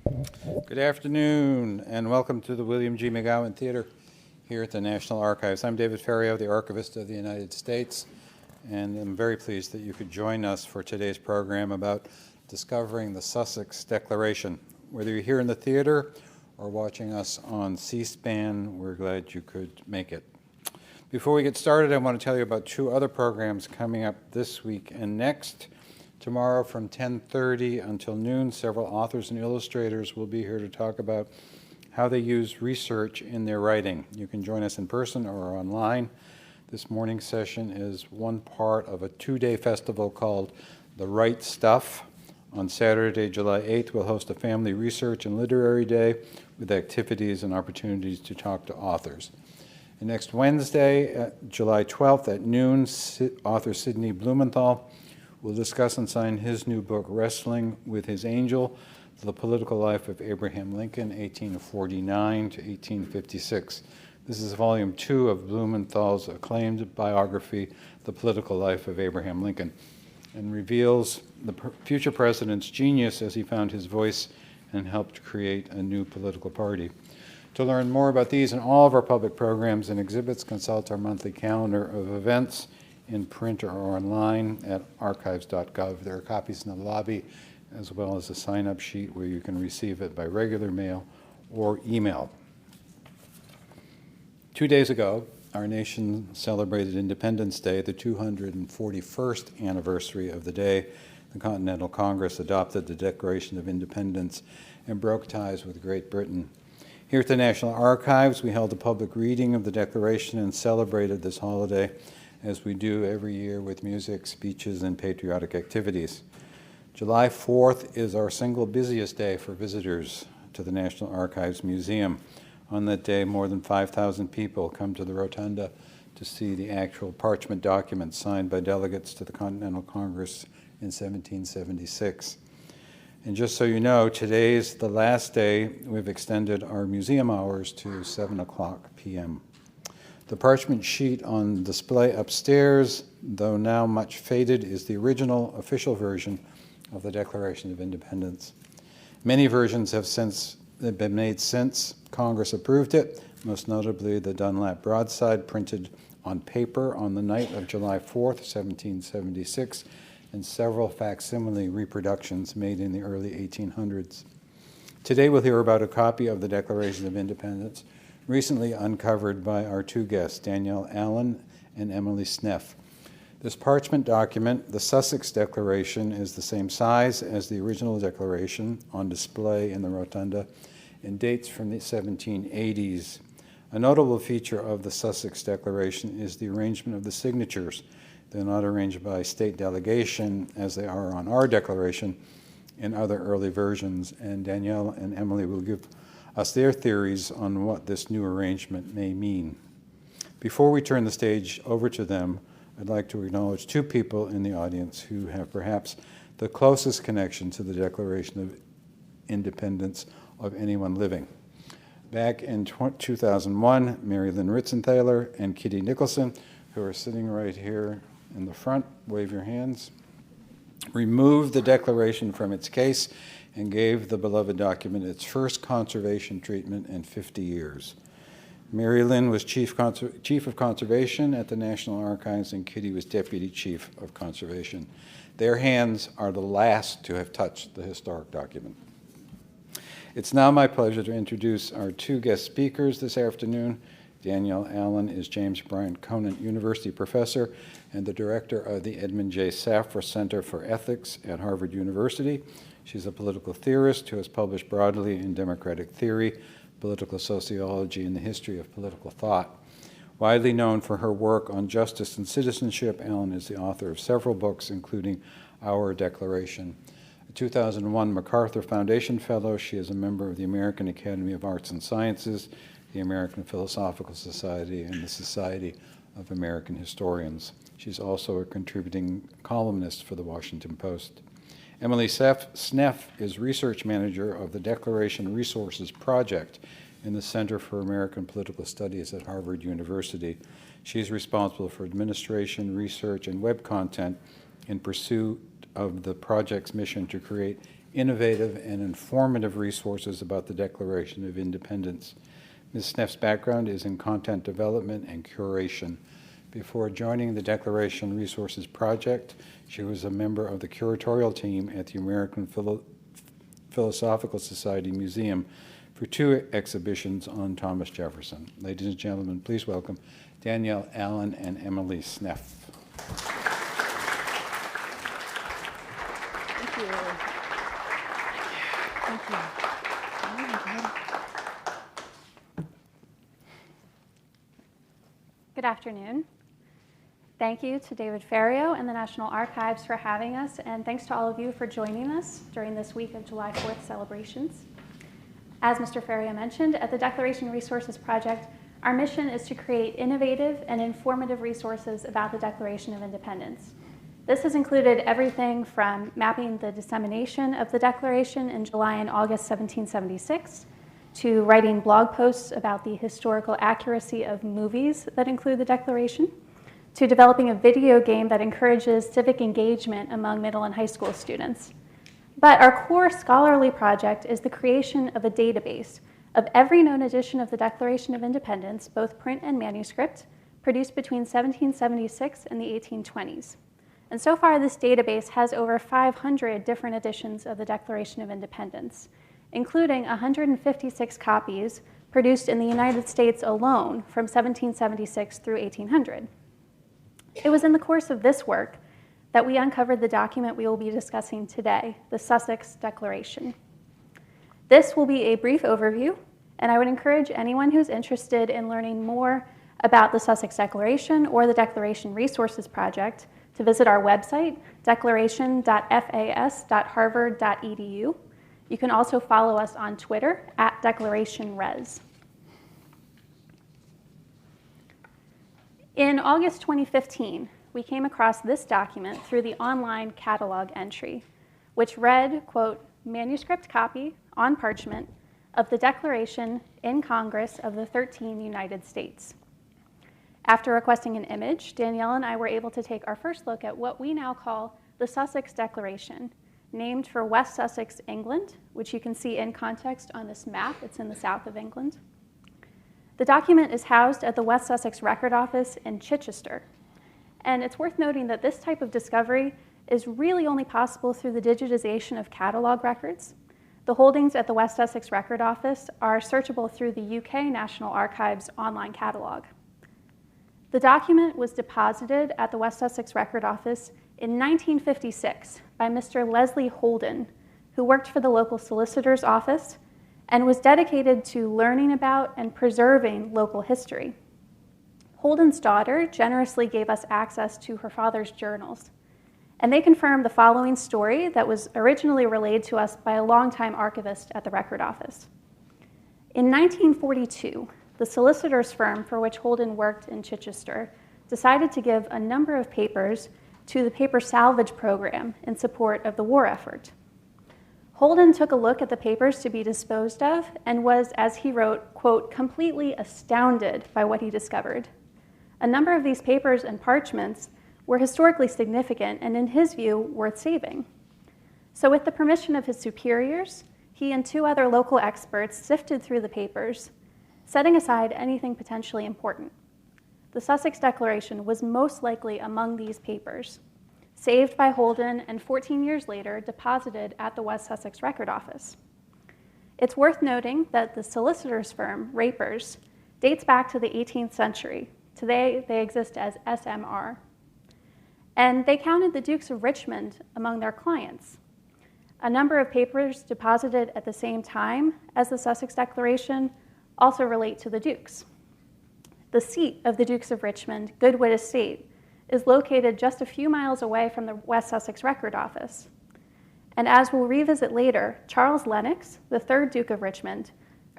Good afternoon, and welcome to the William G. McGowan Theater here at the National Archives. I'm David Ferriero, the Archivist of the United States, and I'm very pleased that you could join us for today's program about discovering the Sussex Declaration. Whether you're here in the theater or watching us on C-SPAN, we're glad you could make it. Before we get started, I want to tell you about two other programs coming up this week and next. Tomorrow from 10:30 until noon, several authors and illustrators will be here to talk about how they use research in their writing. You can join us in person or online. This morning's session is one part of a two-day festival called The Right Stuff. On Saturday, July 8th, we'll host a family research and literary day with activities and opportunities to talk to authors. And next Wednesday, July 12th at noon, author Sidney Blumenthal will discuss and sign his new book, Wrestling with His Angel, The Political Life of Abraham Lincoln, 1849 to 1856. This is volume 2 of Blumenthal's acclaimed biography, The Political Life of Abraham Lincoln, and reveals the future president's genius as he found his voice and helped create a new political party. To learn more about these and all of our public programs and exhibits, consult our monthly calendar of events in print or online at archives.gov. There are copies in the lobby, as well as a sign-up sheet where you can receive it by regular mail or email. 2 days ago, our nation celebrated Independence Day, the 241st anniversary of the day the Continental Congress adopted the Declaration of Independence and broke ties with Great Britain. Here at the National Archives, we held a public reading of the Declaration and celebrated this holiday as we do every year with music, speeches, and patriotic activities. July 4th is our single busiest day for visitors to the National Archives Museum. On that day, more than 5,000 people come to the Rotunda to see the actual parchment documents signed by delegates to the Continental Congress in 1776. And just so you know, today's the last day we've extended our museum hours to 7 o'clock p.m. The parchment sheet on display upstairs, though now much faded, is the original official version of the Declaration of Independence. Many versions have since been made since Congress approved it, most notably the Dunlap broadside printed on paper on the night of July 4th, 1776, and several facsimile reproductions made in the early 1800s. Today we'll hear about a copy of the Declaration of Independence recently uncovered by our two guests, Danielle Allen and Emily Sneff. This parchment document, the Sussex Declaration, is the same size as the original Declaration on display in the Rotunda and dates from the 1780s. A notable feature of the Sussex Declaration is the arrangement of the signatures. They're not arranged by state delegation as they are on our Declaration and other early versions, and Danielle and Emily will give us their theories on what this new arrangement may mean. Before we turn the stage over to them, I'd like to acknowledge two people in the audience who have perhaps the closest connection to the Declaration of Independence of anyone living. Back in 2001, Mary Lynn Ritzenthaler and Kitty Nicholson, who are sitting right here in the front, wave your hands, removed the Declaration from its case and gave the beloved document its first conservation treatment in 50 years. Mary Lynn was Chief of Conservation at the National Archives, and Kitty was Deputy Chief of Conservation. Their hands are the last to have touched the historic document. It's now my pleasure to introduce our two guest speakers this afternoon. Danielle Allen is James Bryant Conant University professor and the director of the Edmund J. Safra Center for Ethics at Harvard University. She's a political theorist who has published broadly in democratic theory, political sociology, and the history of political thought. Widely known for her work on justice and citizenship, Allen is the author of several books, including Our Declaration. A 2001 MacArthur Foundation Fellow, she is a member of the American Academy of Arts and Sciences, the American Philosophical Society, and the Society of American Historians. She's also a contributing columnist for the Washington Post. Emily Sneff is research manager of the Declaration Resources Project in the Center for American Political Studies at Harvard University. She's responsible for administration, research, and web content in pursuit of the project's mission to create innovative and informative resources about the Declaration of Independence. Ms. Sneff's background is in content development and curation. Before joining the Declaration Resources Project, she was a member of the curatorial team at the American Philosophical Society Museum for 2 exhibitions on Thomas Jefferson. Ladies and gentlemen, please welcome Danielle Allen and Emily Sneff. Thank you. Thank you. Good afternoon. Thank you to David Ferriero and the National Archives for having us, and thanks to all of you for joining us during this week of July 4th celebrations. As Mr. Ferriero mentioned, at the Declaration Resources Project, our mission is to create innovative and informative resources about the Declaration of Independence. This has included everything from mapping the dissemination of the Declaration in July and August 1776, to writing blog posts about the historical accuracy of movies that include the Declaration, to developing a video game that encourages civic engagement among middle and high school students. But our core scholarly project is the creation of a database of every known edition of the Declaration of Independence, both print and manuscript, produced between 1776 and the 1820s. And so far, this database has over 500 different editions of the Declaration of Independence, including 156 copies produced in the United States alone from 1776 through 1800. It was in the course of this work that we uncovered the document we will be discussing today, the Sussex Declaration. This will be a brief overview, and I would encourage anyone who's interested in learning more about the Sussex Declaration or the Declaration Resources Project to visit our website, declaration.fas.harvard.edu. You can also follow us on Twitter @DeclarationRes. In August 2015, we came across this document through the online catalog entry, which read, quote, manuscript copy on parchment of the Declaration in Congress of the 13 United States. After requesting an image, Danielle and I were able to take our first look at what we now call the Sussex Declaration, named for West Sussex, England, which you can see in context on this map. It's in the south of England. The document is housed at the West Sussex Record Office in Chichester. And it's worth noting that this type of discovery is really only possible through the digitization of catalog records. The holdings at the West Sussex Record Office are searchable through the UK National Archives online catalog. The document was deposited at the West Sussex Record Office in 1956 by Mr. Leslie Holden, who worked for the local solicitor's office and was dedicated to learning about and preserving local history. Holden's daughter generously gave us access to her father's journals, and they confirm the following story that was originally relayed to us by a longtime archivist at the record office. In 1942, the solicitor's firm for which Holden worked in Chichester decided to give a number of papers to the paper salvage program in support of the war effort. Holden took a look at the papers to be disposed of and was, as he wrote, quote, completely astounded by what he discovered. A number of these papers and parchments were historically significant and, in his view, worth saving. So with the permission of his superiors, he and 2 other local experts sifted through the papers, setting aside anything potentially important. The Sussex Declaration was most likely among these papers, saved by Holden and 14 years later deposited at the West Sussex Record Office. It's worth noting that the solicitor's firm, Rapers, dates back to the 18th century. Today, they exist as SMR. And they counted the Dukes of Richmond among their clients. A number of papers deposited at the same time as the Sussex Declaration also relate to the Dukes. The seat of the Dukes of Richmond, Goodwood Estate, is located just a few miles away from the West Sussex Record Office. And as we'll revisit later, Charles Lennox, the 3rd Duke of Richmond,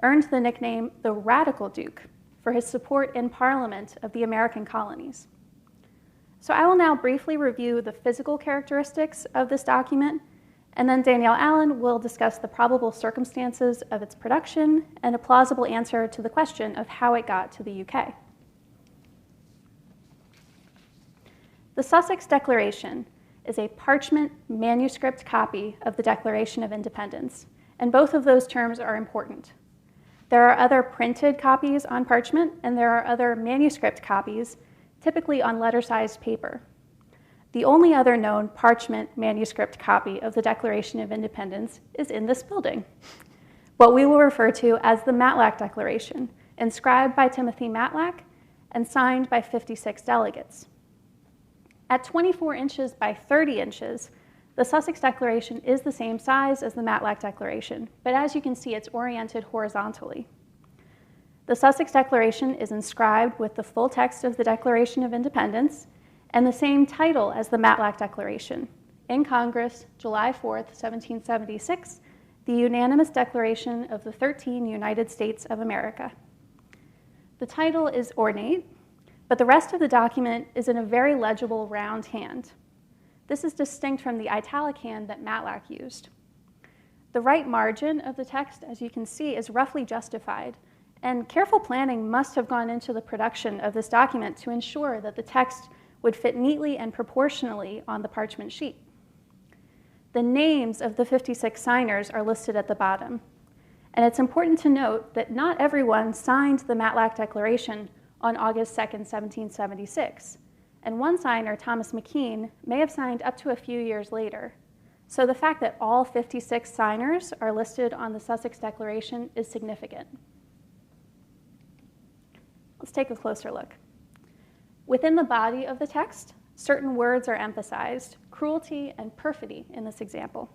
earned the nickname the Radical Duke for his support in Parliament of the American colonies. So I will now briefly review the physical characteristics of this document, and then Danielle Allen will discuss the probable circumstances of its production and a plausible answer to the question of how it got to the UK. The Sussex Declaration is a parchment manuscript copy of the Declaration of Independence, and both of those terms are important. There are other printed copies on parchment, and there are other manuscript copies, typically on letter-sized paper. The only other known parchment manuscript copy of the Declaration of Independence is in this building, what we will refer to as the Matlack Declaration, inscribed by Timothy Matlack and signed by 56 delegates. At 24 inches by 30 inches, the Sussex Declaration is the same size as the Matlack Declaration, but as you can see, it's oriented horizontally. The Sussex Declaration is inscribed with the full text of the Declaration of Independence and the same title as the Matlack Declaration. In Congress, July 4th, 1776, the unanimous declaration of the 13 United States of America. The title is ornate, but the rest of the document is in a very legible round hand. This is distinct from the italic hand that Matlack used. The right margin of the text, as you can see, is roughly justified, and careful planning must have gone into the production of this document to ensure that the text would fit neatly and proportionally on the parchment sheet. The names of the 56 signers are listed at the bottom, and it's important to note that not everyone signed the Matlack Declaration on August 2nd, 1776, and one signer, Thomas Paine, may have signed up to a few years later. So the fact that all 56 signers are listed on the Sussex Declaration is significant. Let's take a closer look. Within the body of the text, certain words are emphasized, cruelty and perfidy in this example.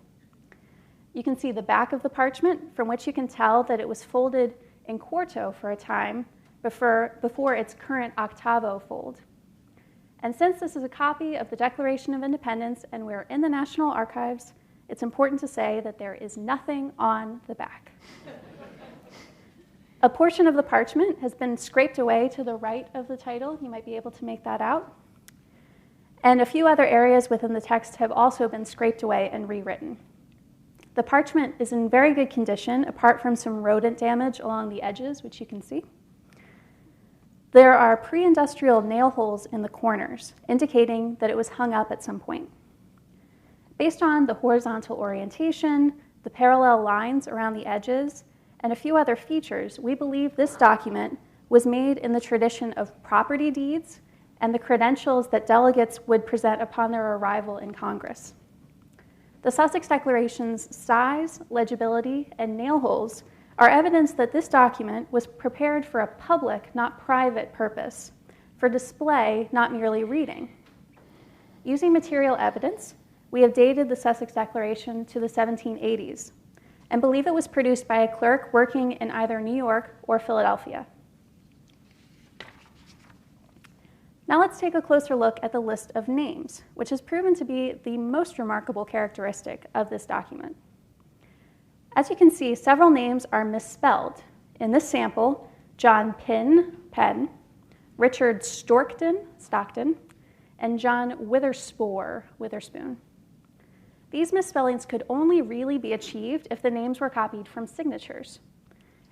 You can see the back of the parchment, from which you can tell that it was folded in quarto for a time before its current octavo fold. And since this is a copy of the Declaration of Independence and we're in the National Archives, it's important to say that there is nothing on the back. A portion of the parchment has been scraped away to the right of the title. You might be able to make that out. And a few other areas within the text have also been scraped away and rewritten. The parchment is in very good condition, apart from some rodent damage along the edges, which you can see. There are pre-industrial nail holes in the corners, indicating that it was hung up at some point. Based on the horizontal orientation, the parallel lines around the edges, and a few other features, we believe this document was made in the tradition of property deeds and the credentials that delegates would present upon their arrival in Congress. The Sussex Declaration's size, legibility, and nail holes are evidence that this document was prepared for a public, not private purpose, for display, not merely reading. Using material evidence, we have dated the Sussex Declaration to the 1780s and believe it was produced by a clerk working in either New York or Philadelphia. Now let's take a closer look at the list of names, which has proven to be the most remarkable characteristic of this document. As you can see, several names are misspelled. In this sample, John Penn, Penn, Richard Stockton, and John Witherspore, Witherspoon. These misspellings could only really be achieved if the names were copied from signatures.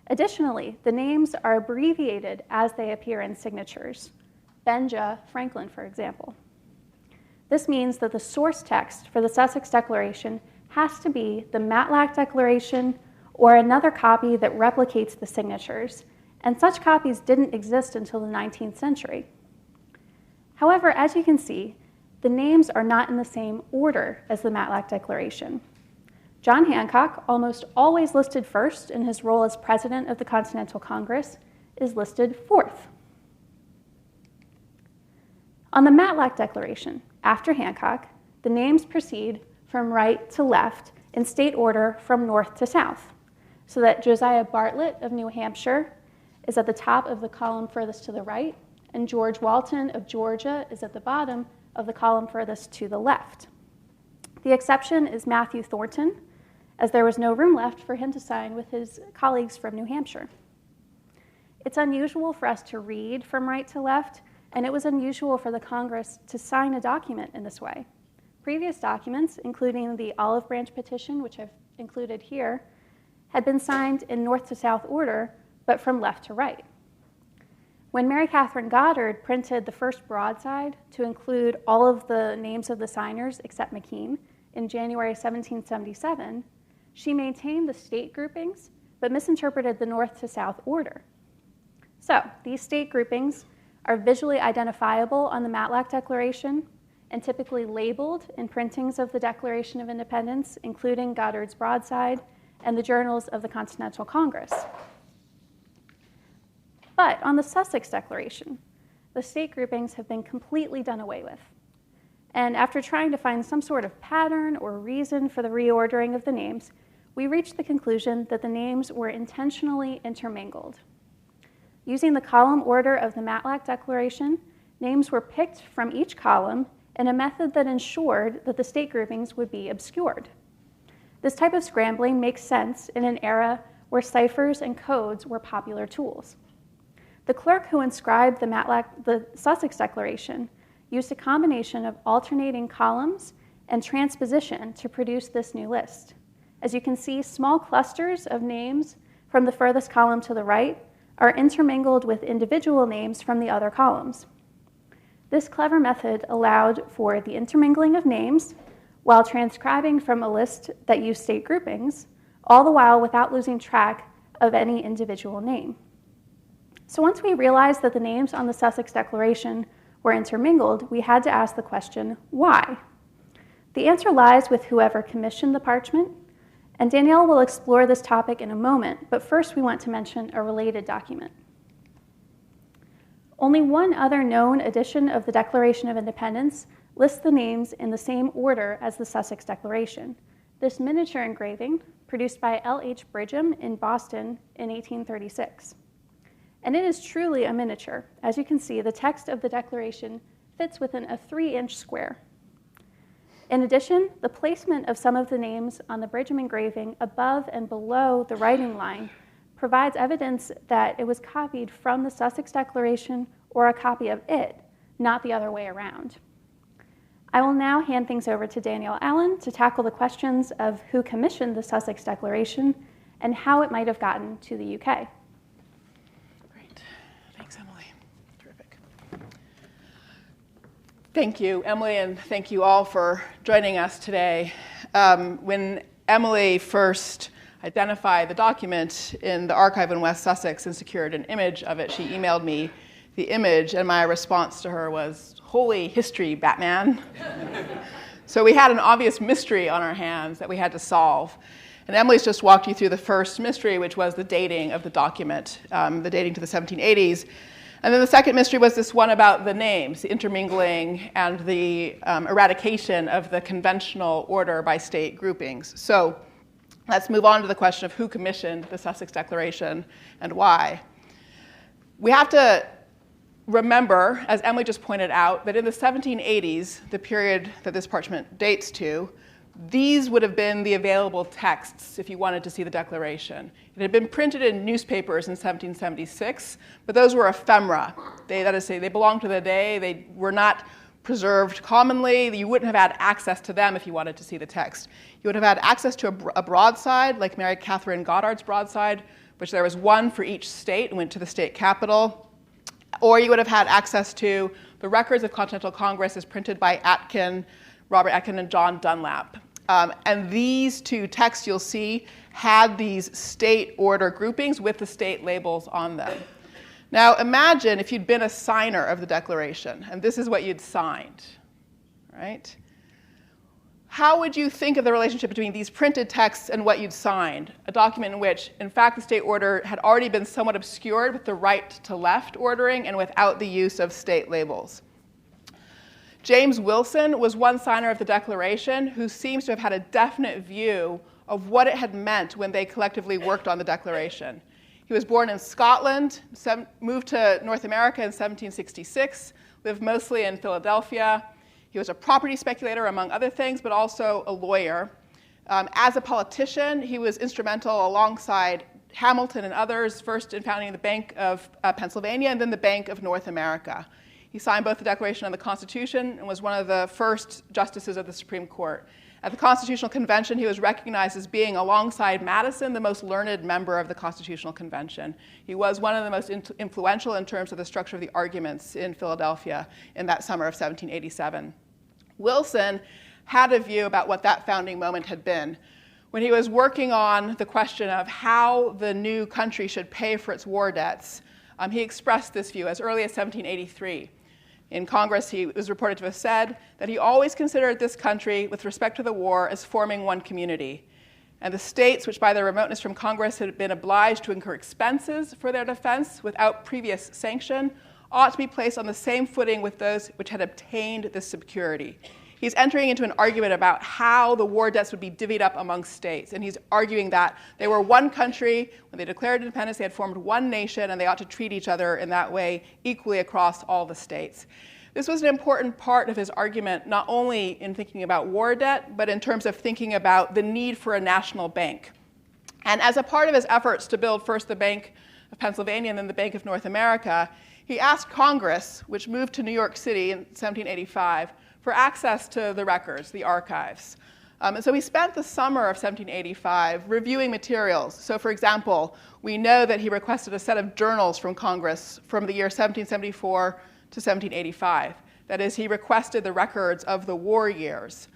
Additionally, the names are abbreviated as they appear in signatures. Benja Franklin, for example. This means that the source text for the Sussex Declaration has to be the Matlack Declaration or another copy that replicates the signatures, and such copies didn't exist until the 19th century. However, as you can see, the names are not in the same order as the Matlack Declaration. John Hancock, almost always listed first in his role as President of the Continental Congress, is listed fourth. On the Matlack Declaration, after Hancock, the names proceed from right to left in state order from north to south, so that Josiah Bartlett of New Hampshire is at the top of the column furthest to the right, and George Walton of Georgia is at the bottom of the column furthest to the left. The exception is Matthew Thornton, as there was no room left for him to sign with his colleagues from New Hampshire. It's unusual for us to read from right to left, and it was unusual for the Congress to sign a document in this way. Previous documents, including the Olive Branch Petition, which I've included here, had been signed in north to south order, but from left to right. When Mary Catherine Goddard printed the first broadside to include all of the names of the signers except McKean in January 1777, she maintained the state groupings but misinterpreted the north to south order. So these state groupings are visually identifiable on the Matlack Declaration and typically labeled in printings of the Declaration of Independence, including Goddard's broadside and the journals of the Continental Congress. But on the Sussex Declaration, the state groupings have been completely done away with. And after trying to find some sort of pattern or reason for the reordering of the names, we reached the conclusion that the names were intentionally intermingled. Using the column order of the Matlack Declaration, names were picked from each column in a method that ensured that the state groupings would be obscured. This type of scrambling makes sense in an era where ciphers and codes were popular tools. The clerk who inscribed the Sussex Declaration used a combination of alternating columns and transposition to produce this new list. As you can see, small clusters of names from the furthest column to the right are intermingled with individual names from the other columns. This clever method allowed for the intermingling of names while transcribing from a list that used state groupings, all the while without losing track of any individual name. So once we realized that the names on the Sussex Declaration were intermingled, we had to ask the question, why? The answer lies with whoever commissioned the parchment, and Danielle will explore this topic in a moment, but first we want to mention a related document. Only one other known edition of the Declaration of Independence lists the names in the same order as the Sussex Declaration. This miniature engraving, produced by L.H. Bridgham in Boston in 1836. And it is truly a miniature. As you can see, the text of the Declaration fits within a 3-inch square. In addition, the placement of some of the names on the Bridgham engraving above and below the writing line provides evidence that it was copied from the Sussex Declaration or a copy of it, not the other way around. I will now hand things over to Danielle Allen to tackle the questions of who commissioned the Sussex Declaration and how it might have gotten to the UK. Thanks, Emily. Terrific. Thank you, Emily, and thank you all for joining us today. When Emily first identified the document in the archive in West Sussex and secured an image of it, she emailed me the image, and my response to her was, "Holy history, Batman." So we had an obvious mystery on our hands that we had to solve. And Emily's just walked you through the first mystery, which was the dating of the document, the dating to the 1780s. And then the second mystery was this one about the names, the intermingling and the eradication of the conventional order by state groupings. So let's move on to the question of who commissioned the Sussex Declaration and why. We have to remember, as Emily just pointed out, that in the 1780s, the period that this parchment dates to, these would have been the available texts if you wanted to see the Declaration. It had been printed in newspapers in 1776, but those were ephemera. That is to say, they belonged to the day. They were not preserved commonly. You wouldn't have had access to them if you wanted to see the text. You would have had access to a broadside, like Mary Catherine Goddard's broadside, which there was one for each state and went to the state capital. Or you would have had access to the records of Continental Congress as printed by Robert Atkin and John Dunlap. And these two texts you'll see had these state order groupings with the state labels on them. Now imagine if you'd been a signer of the Declaration, and this is what you'd signed, right? How would you think of the relationship between these printed texts and what you'd signed? A document in which, in fact, the state order had already been somewhat obscured with the right to left ordering and without the use of state labels. James Wilson was one signer of the Declaration who seems to have had a definite view of what it had meant when they collectively worked on the Declaration. He was born in Scotland, moved to North America in 1766, lived mostly in Philadelphia. He was a property speculator, among other things, but also a lawyer. As a politician, he was instrumental alongside Hamilton and others, first in founding the Bank of Pennsylvania and then the Bank of North America. He signed both the Declaration and the Constitution and was one of the first justices of the Supreme Court. At the Constitutional Convention, he was recognized as being, alongside Madison, the most learned member of the Constitutional Convention. He was one of the most influential in terms of the structure of the arguments in Philadelphia in that summer of 1787. Wilson had a view about what that founding moment had been. When he was working on the question of how the new country should pay for its war debts, he expressed this view as early as 1783. In Congress, he was reported to have said that he always considered this country, with respect to the war, as forming one community. And the states, which by their remoteness from Congress had been obliged to incur expenses for their defense without previous sanction, ought to be placed on the same footing with those which had obtained this security. He's entering into an argument about how the war debts would be divvied up among states. And he's arguing that they were one country. When they declared independence, they had formed one nation, and they ought to treat each other in that way equally across all the states. This was an important part of his argument, not only in thinking about war debt, but in terms of thinking about the need for a national bank. And as a part of his efforts to build first the Bank of Pennsylvania and then the Bank of North America, he asked Congress, which moved to New York City in 1785, for access to the records, the archives. And so he spent the summer of 1785 reviewing materials. So for example, we know that he requested a set of journals from Congress from the year 1774 to 1785. That is, he requested the records of the war years.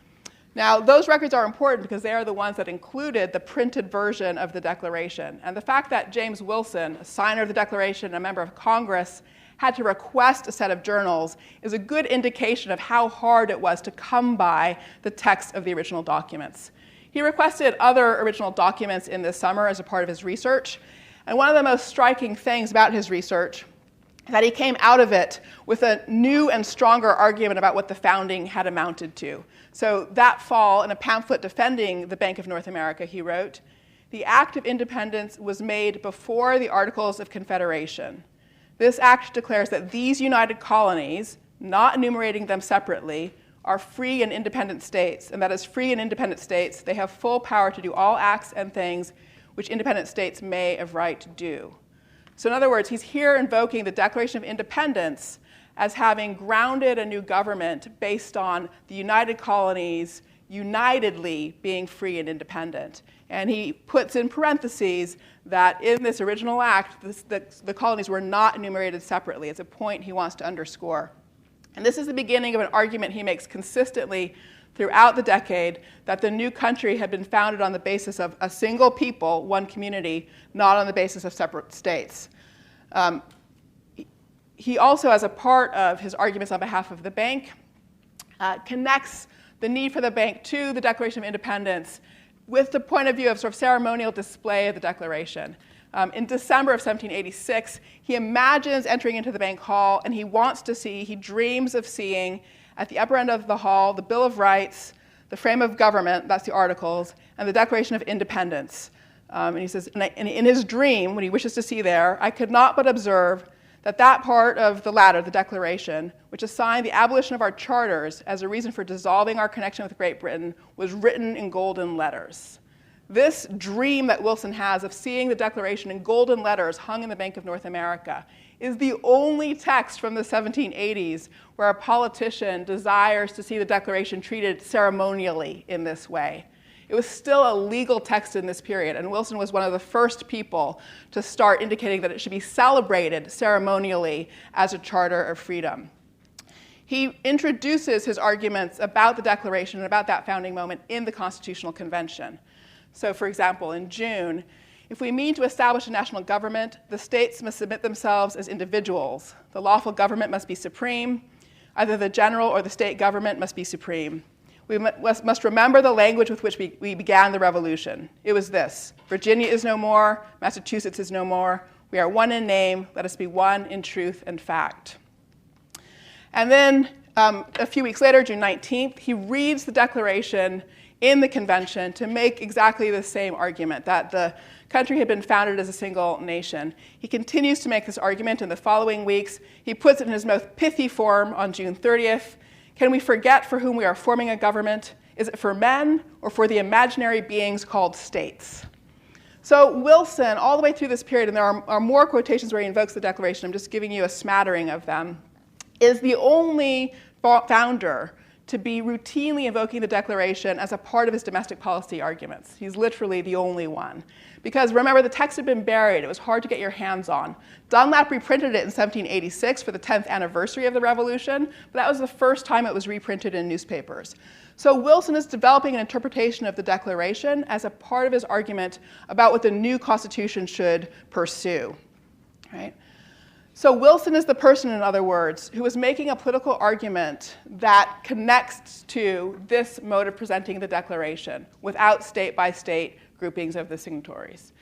Now, those records are important because they are the ones that included the printed version of the Declaration. And the fact that James Wilson, a signer of the Declaration and a member of Congress, had to request a set of journals is a good indication of how hard it was to come by the text of the original documents. He requested other original documents in this summer as a part of his research. And one of the most striking things about his research is that he came out of it with a new and stronger argument about what the founding had amounted to. So that fall, in a pamphlet defending the Bank of North America, he wrote, "The Act of Independence was made before the Articles of Confederation. This act declares that these united colonies, not enumerating them separately, are free and independent states, and that as free and independent states, they have full power to do all acts and things which independent states may of right do." So in other words, he's here invoking the Declaration of Independence as having grounded a new government based on the united colonies unitedly being free and independent. And he puts in parentheses that in this original act, the colonies were not enumerated separately. It's a point he wants to underscore. And this is the beginning of an argument he makes consistently throughout the decade that the new country had been founded on the basis of a single people, one community, not on the basis of separate states. He also, as a part of his arguments on behalf of the bank, connects the need for the bank to the Declaration of Independence with the point of view of sort of ceremonial display of the Declaration. In December of 1786, he imagines entering into the bank hall, and he dreams of seeing at the upper end of the hall the Bill of Rights, the frame of government, that's the Articles, and the Declaration of Independence. And he says, and in his dream, when he wishes to see there, I could not but observe that part of the latter, the Declaration, which assigned the abolition of our charters as a reason for dissolving our connection with Great Britain, was written in golden letters. This dream that Wilson has of seeing the Declaration in golden letters hung in the Bank of North America is the only text from the 1780s where a politician desires to see the Declaration treated ceremonially in this way. It was still a legal text in this period, and Wilson was one of the first people to start indicating that it should be celebrated ceremonially as a charter of freedom. He introduces his arguments about the Declaration and about that founding moment in the Constitutional Convention. So, for example, in June, if we mean to establish a national government, the states must submit themselves as individuals. The lawful government must be supreme. Either the general or the state government must be supreme. We must remember the language with which we began the revolution. It was this: Virginia is no more, Massachusetts is no more. We are one in name, let us be one in truth and fact. And then a few weeks later, June 19th, he reads the Declaration in the convention to make exactly the same argument, that the country had been founded as a single nation. He continues to make this argument in the following weeks. He puts it in his most pithy form on June 30th. Can we forget for whom we are forming a government? Is it for men or for the imaginary beings called states? So Wilson, all the way through this period, and there are more quotations where he invokes the Declaration, I'm just giving you a smattering of them, is the only founder to be routinely invoking the Declaration as a part of his domestic policy arguments. He's literally the only one. Because remember, the text had been buried. It was hard to get your hands on. Dunlap reprinted it in 1786 for the 10th anniversary of the Revolution, but that was the first time it was reprinted in newspapers. So Wilson is developing an interpretation of the Declaration as a part of his argument about what the new Constitution should pursue. Right? So Wilson is the person, in other words, who is making a political argument that connects to this mode of presenting the Declaration without state-by-state groupings of the signatories.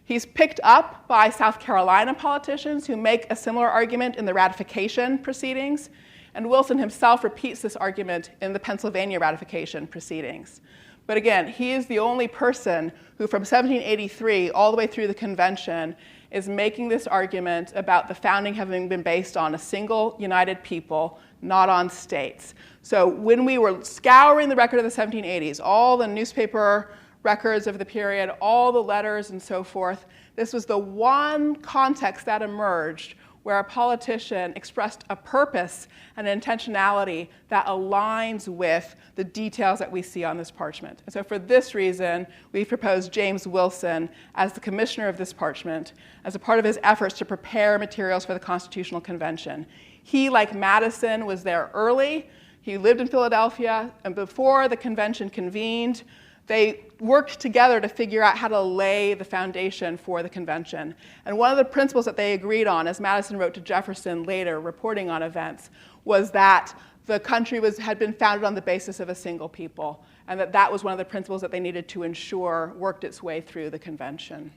He's picked up by South Carolina politicians who make a similar argument in the ratification proceedings, and Wilson himself repeats this argument in the Pennsylvania ratification proceedings. But again, he is the only person who, from 1783 all the way through the convention, is making this argument about the founding having been based on a single united people, not on states. So when we were scouring the record of the 1780s, all the newspaper records of the period, all the letters and so forth, this was the one context that emerged where a politician expressed a purpose and an intentionality that aligns with the details that we see on this parchment. And so for this reason, we've proposed James Wilson as the commissioner of this parchment as a part of his efforts to prepare materials for the Constitutional Convention. He, like Madison, was there early. He lived in Philadelphia, and before the convention convened, they worked together to figure out how to lay the foundation for the convention. And one of the principles that they agreed on, as Madison wrote to Jefferson later, reporting on events, was that the country had been founded on the basis of a single people, and that was one of the principles that they needed to ensure worked its way through the convention.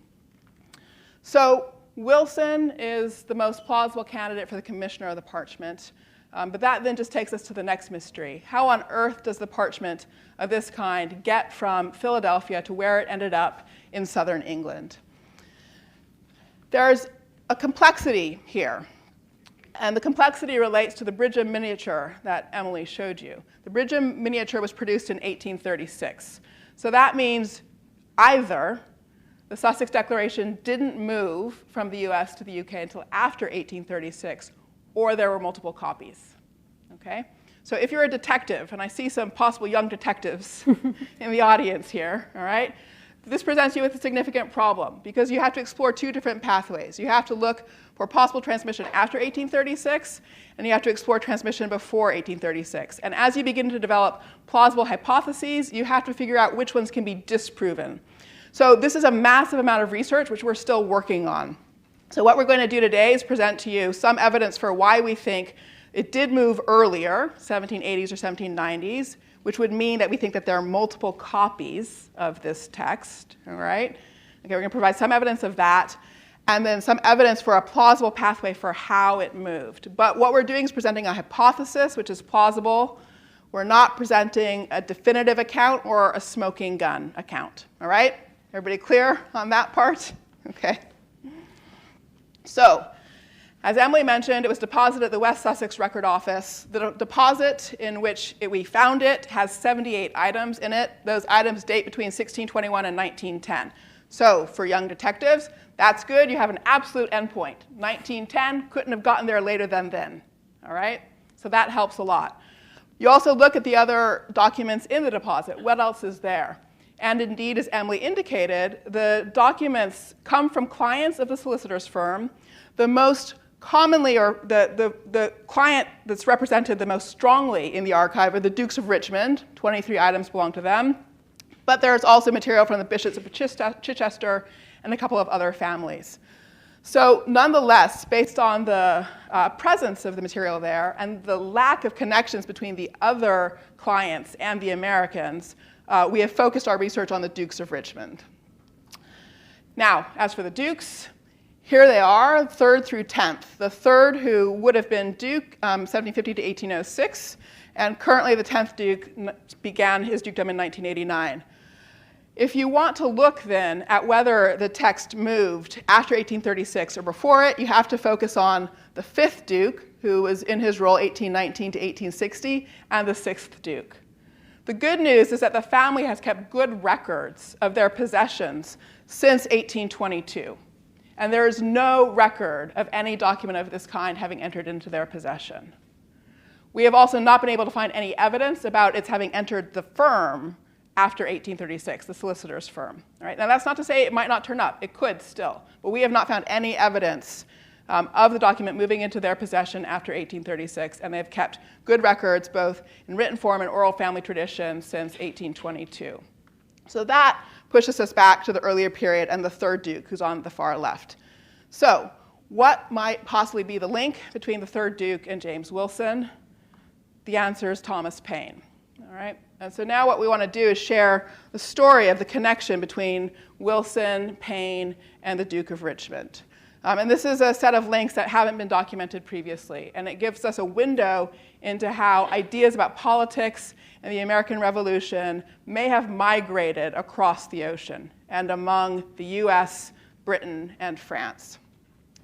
So Wilson is the most plausible candidate for the commissioner of the parchment. But that then just takes us to the next mystery. How on earth does the parchment of this kind get from Philadelphia to where it ended up in southern England? There's a complexity here. And the complexity relates to the Bridgham miniature that Emily showed you. The Bridgham miniature was produced in 1836. So that means either the Sussex Declaration didn't move from the US to the UK until after 1836, or there were multiple copies, okay? So if you're a detective, and I see some possible young detectives in the audience here, all right? This presents you with a significant problem because you have to explore two different pathways. You have to look for possible transmission after 1836, and you have to explore transmission before 1836. And as you begin to develop plausible hypotheses, you have to figure out which ones can be disproven. So this is a massive amount of research which we're still working on. So what we're going to do today is present to you some evidence for why we think it did move earlier, 1780s or 1790s, which would mean that we think that there are multiple copies of this text, all right? Okay, we're going to provide some evidence of that, and then some evidence for a plausible pathway for how it moved. But what we're doing is presenting a hypothesis, which is plausible. We're not presenting a definitive account or a smoking gun account, all right? Everybody clear on that part? Okay. So, as Emily mentioned, it was deposited at the West Sussex Record Office. The deposit in which we found it has 78 items in it. Those items date between 1621 and 1910. So, for young detectives, that's good. You have an absolute endpoint. 1910, couldn't have gotten there later than then. All right? So that helps a lot. You also look at the other documents in the deposit. What else is there? And indeed, as Emily indicated, the documents come from clients of the solicitor's firm. The most commonly, or the client that's represented the most strongly in the archive are the Dukes of Richmond. 23 items belong to them. But there's also material from the bishops of Chichester and a couple of other families. So nonetheless, based on the presence of the material there and the lack of connections between the other clients and the Americans, we have focused our research on the Dukes of Richmond. Now, as for the Dukes, here they are, 3rd through 10th. The 3rd, who would have been Duke, 1750 to 1806, and currently the 10th Duke began his dukedom in 1989. If you want to look then at whether the text moved after 1836 or before it, you have to focus on the 5th Duke, who was in his role 1819 to 1860, and the 6th Duke. The good news is that the family has kept good records of their possessions since 1822. And there is no record of any document of this kind having entered into their possession. We have also not been able to find any evidence about its having entered the firm after 1836, the solicitor's firm. All right? Now, that's not to say it might not turn up. It could still. But we have not found any evidence of the document moving into their possession after 1836, and they've kept good records both in written form and oral family tradition since 1822. So that pushes us back to the earlier period and the third Duke, who's on the far left. So what might possibly be the link between the third Duke and James Wilson? The answer is Thomas Paine. All right? And so now what we want to do is share the story of the connection between Wilson, Paine, and the Duke of Richmond. And this is a set of links that haven't been documented previously. And it gives us a window into how ideas about politics and the American Revolution may have migrated across the ocean and among the US, Britain, and France.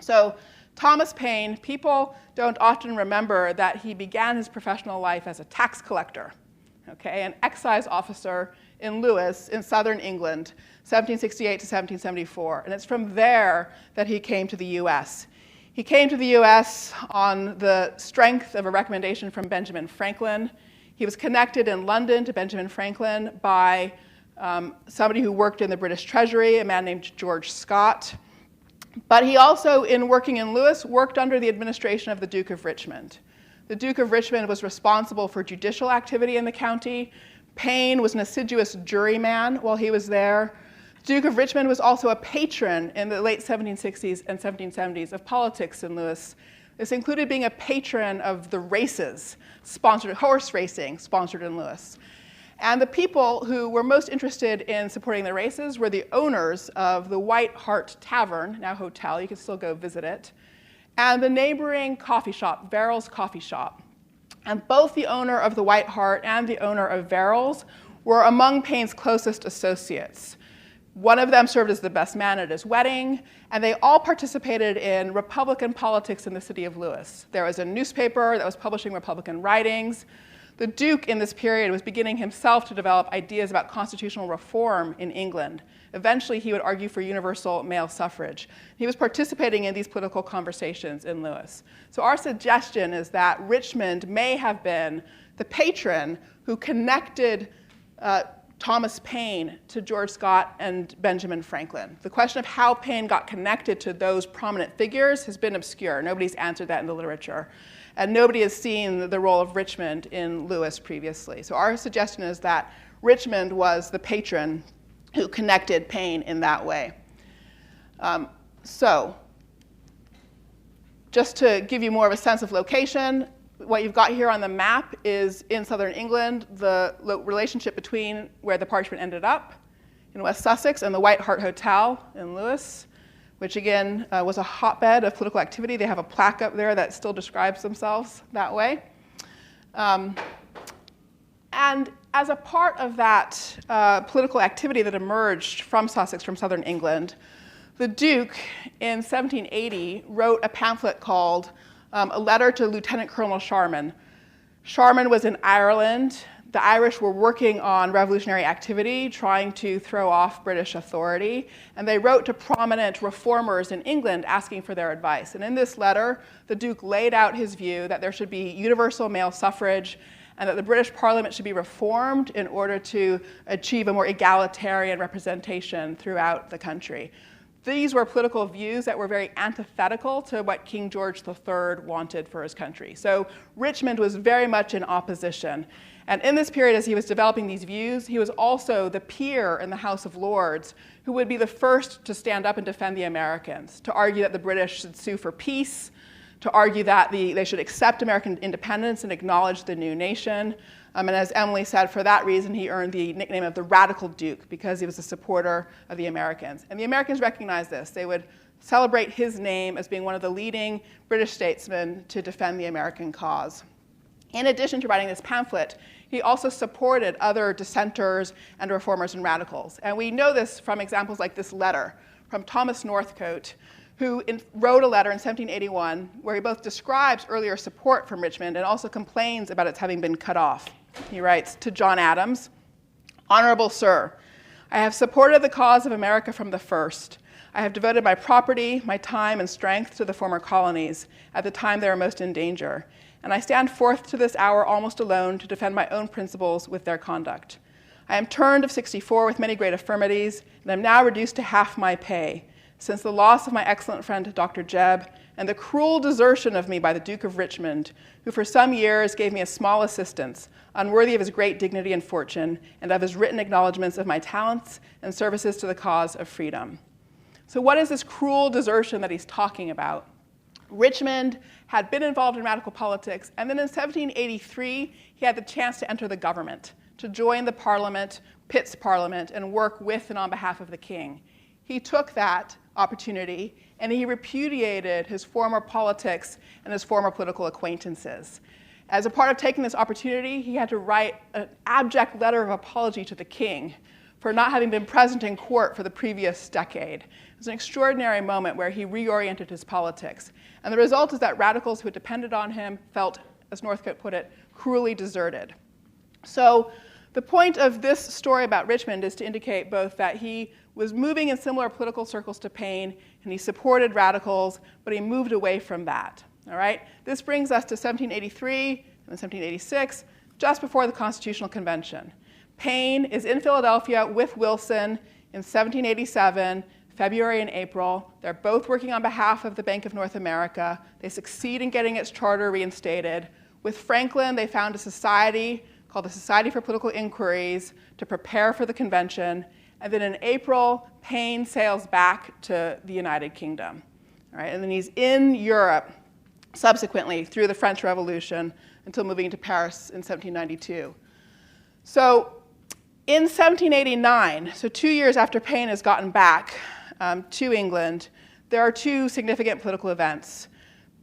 So Thomas Paine, people don't often remember that he began his professional life as a tax collector, okay, an excise officer in Lewes in southern England, 1768 to 1774. And it's from there that he came to the US. He came to the US on the strength of a recommendation from Benjamin Franklin. He was connected in London to Benjamin Franklin by somebody who worked in the British Treasury, a man named George Scott. But he also, in working in Lewes, worked under the administration of the Duke of Richmond. The Duke of Richmond was responsible for judicial activity in the county. Paine was an assiduous juryman while he was there. The Duke of Richmond was also a patron in the late 1760s and 1770s of politics in Lewes. This included being a patron of the races, horse racing sponsored in Lewes. And the people who were most interested in supporting the races were the owners of the White Hart Tavern, now hotel, you can still go visit it, and the neighboring coffee shop, Verrill's Coffee Shop. And both the owner of the White Hart and the owner of Verrill's were among Paine's closest associates. One of them served as the best man at his wedding, and they all participated in Republican politics in the city of Lewes. There was a newspaper that was publishing Republican writings. The Duke in this period was beginning himself to develop ideas about constitutional reform in England. Eventually, he would argue for universal male suffrage. He was participating in these political conversations in Lewes. So our suggestion is that Richmond may have been the patron who connected Thomas Paine to George Scott and Benjamin Franklin. The question of how Paine got connected to those prominent figures has been obscure. Nobody's answered that in the literature. And nobody has seen the role of Richmond in Lewes previously. So our suggestion is that Richmond was the patron who connected Paine in that way. So just to give you more of a sense of location, what you've got here on the map is in southern England, the relationship between where the parchment ended up in West Sussex and the White Hart Hotel in Lewes, which again was a hotbed of political activity. They have a plaque up there that still describes themselves that way. And as a part of that political activity that emerged from Sussex, from southern England, the Duke in 1780 wrote a pamphlet called A Letter to Lieutenant Colonel Sharman. Sharman was in Ireland. The Irish were working on revolutionary activity, trying to throw off British authority, and they wrote to prominent reformers in England asking for their advice. And in this letter, the Duke laid out his view that there should be universal male suffrage and that the British Parliament should be reformed in order to achieve a more egalitarian representation throughout the country. These were political views that were very antithetical to what King George III wanted for his country. So Richmond was very much in opposition. And in this period, as he was developing these views, he was also the peer in the House of Lords who would be the first to stand up and defend the Americans, to argue that the British should sue for peace, to argue that they should accept American independence and acknowledge the new nation. And as Emily said, for that reason, he earned the nickname of the Radical Duke, because he was a supporter of the Americans. And the Americans recognized this. They would celebrate his name as being one of the leading British statesmen to defend the American cause. In addition to writing this pamphlet, he also supported other dissenters and reformers and radicals. And we know this from examples like this letter from Thomas Northcote, who wrote a letter in 1781 where he both describes earlier support from Richmond and also complains about its having been cut off. He writes to John Adams, "Honorable Sir, I have supported the cause of America from the first. I have devoted my property, my time, and strength to the former colonies at the time they were most in danger. and I stand forth to this hour almost alone to defend my own principles with their conduct. I am turned of 64 with many great infirmities, and am now reduced to half my pay, since the loss of my excellent friend Dr. Jebb, and the cruel desertion of me by the Duke of Richmond, who for some years gave me a small assistance, unworthy of his great dignity and fortune, and of his written acknowledgments of my talents and services to the cause of freedom. So what is this cruel desertion that he's talking about? Richmond had been involved in radical politics, and then in 1783, he had the chance to enter the government, to join the Parliament, Pitt's Parliament, and work with and on behalf of the king. He took that opportunity, and he repudiated his former politics and his former political acquaintances. As a part of taking this opportunity, he had to write an abject letter of apology to the king for not having been present in court for the previous decade. It was an extraordinary moment where he reoriented his politics. And the result is that radicals who had depended on him felt, as Northcote put it, cruelly deserted. So the point of this story about Richmond is to indicate both that he was moving in similar political circles to Paine, and he supported radicals, but he moved away from that. All right? This brings us to 1783 and then 1786, just before the Constitutional Convention. Paine is in Philadelphia with Wilson in 1787, February and April. They're both working on behalf of the Bank of North America. They succeed in getting its charter reinstated. With Franklin, they found a society called the Society for Political Inquiries to prepare for the convention. And then in April, Paine sails back to the United Kingdom. All right? And then he's in Europe subsequently through the French Revolution until moving to Paris in 1792. So in 1789, so 2 years after Paine has gotten back to England, there are two significant political events.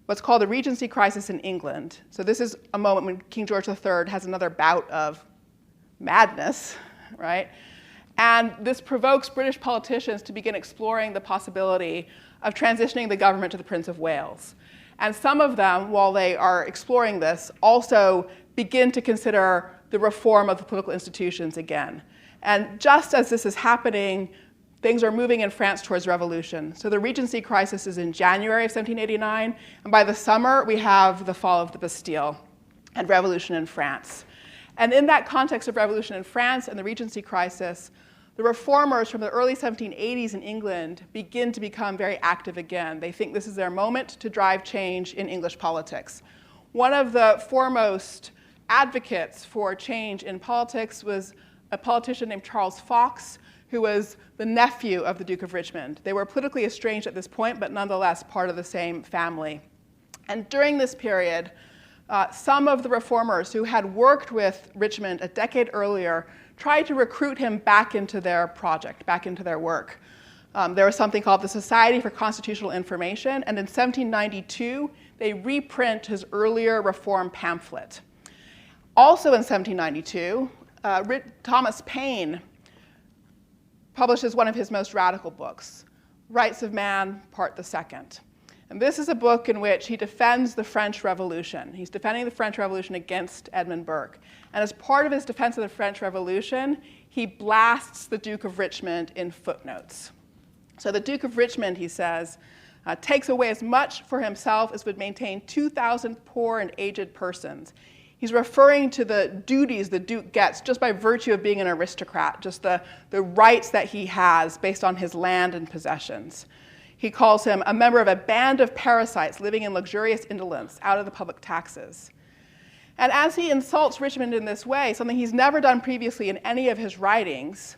What's called the Regency crisis in England. So this is a moment when King George III has another bout of madness, right? And this provokes British politicians to begin exploring the possibility of transitioning the government to the Prince of Wales. And some of them, while they are exploring this, also begin to consider the reform of the political institutions again. And just as this is happening, things are moving in France towards revolution. So the Regency crisis is in January of 1789, and by the summer we have the fall of the Bastille and revolution in France. And in that context of revolution in France and the Regency crisis, the reformers from the early 1780s in England begin to become very active again. They think this is their moment to drive change in English politics. One of the foremost advocates for change in politics was a politician named Charles Fox, who was the nephew of the Duke of Richmond. They were politically estranged at this point, but nonetheless part of the same family. And during this period, some of the reformers who had worked with Richmond a decade earlier tried to recruit him back into their project, back into their work. There was something called the Society for Constitutional Information, and in 1792, they reprint his earlier reform pamphlet. Also in 1792, Thomas Paine publishes one of his most radical books, Rights of Man, Part the Second. And this is a book in which he defends the French Revolution. He's defending the French Revolution against Edmund Burke. And as part of his defense of the French Revolution, he blasts the Duke of Richmond in footnotes. So the Duke of Richmond, he says, takes away as much for himself as would maintain 2,000 poor and aged persons. He's referring to the duties the Duke gets just by virtue of being an aristocrat, just the rights that he has based on his land and possessions. He calls him a member of a band of parasites living in luxurious indolence out of the public taxes. And as he insults Richmond in this way, something he's never done previously in any of his writings,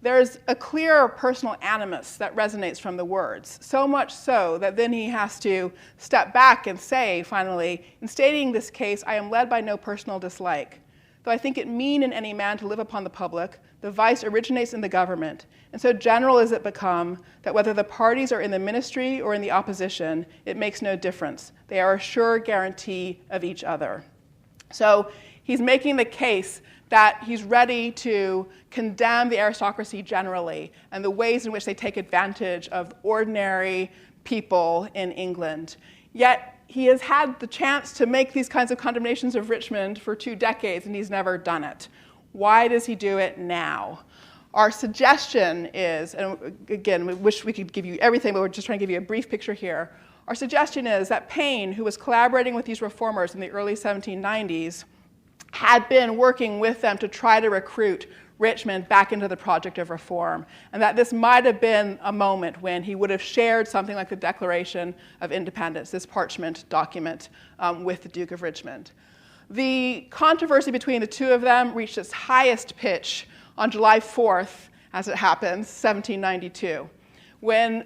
there's a clear personal animus that resonates from the words, so much so that then he has to step back and say, finally, in stating this case, I am led by no personal dislike. Though I think it mean in any man to live upon the public, the vice originates in the government, and so general is it become that whether the parties are in the ministry or in the opposition, it makes no difference. They are a sure guarantee of each other. So he's making the case that he's ready to condemn the aristocracy generally and the ways in which they take advantage of ordinary people in England. Yet he has had the chance to make these kinds of condemnations of Richmond for 2 decades, and he's never done it. Why does he do it now? Our suggestion is, and again, we wish we could give you everything, but we're just trying to give you a brief picture here. Our suggestion is that Paine, who was collaborating with these reformers in the early 1790s, had been working with them to try to recruit Richmond back into the project of reform, and that this might have been a moment when he would have shared something like the Declaration of Independence, this parchment document, with the Duke of Richmond. The controversy between the two of them reached its highest pitch on July 4th, as it happens, 1792, when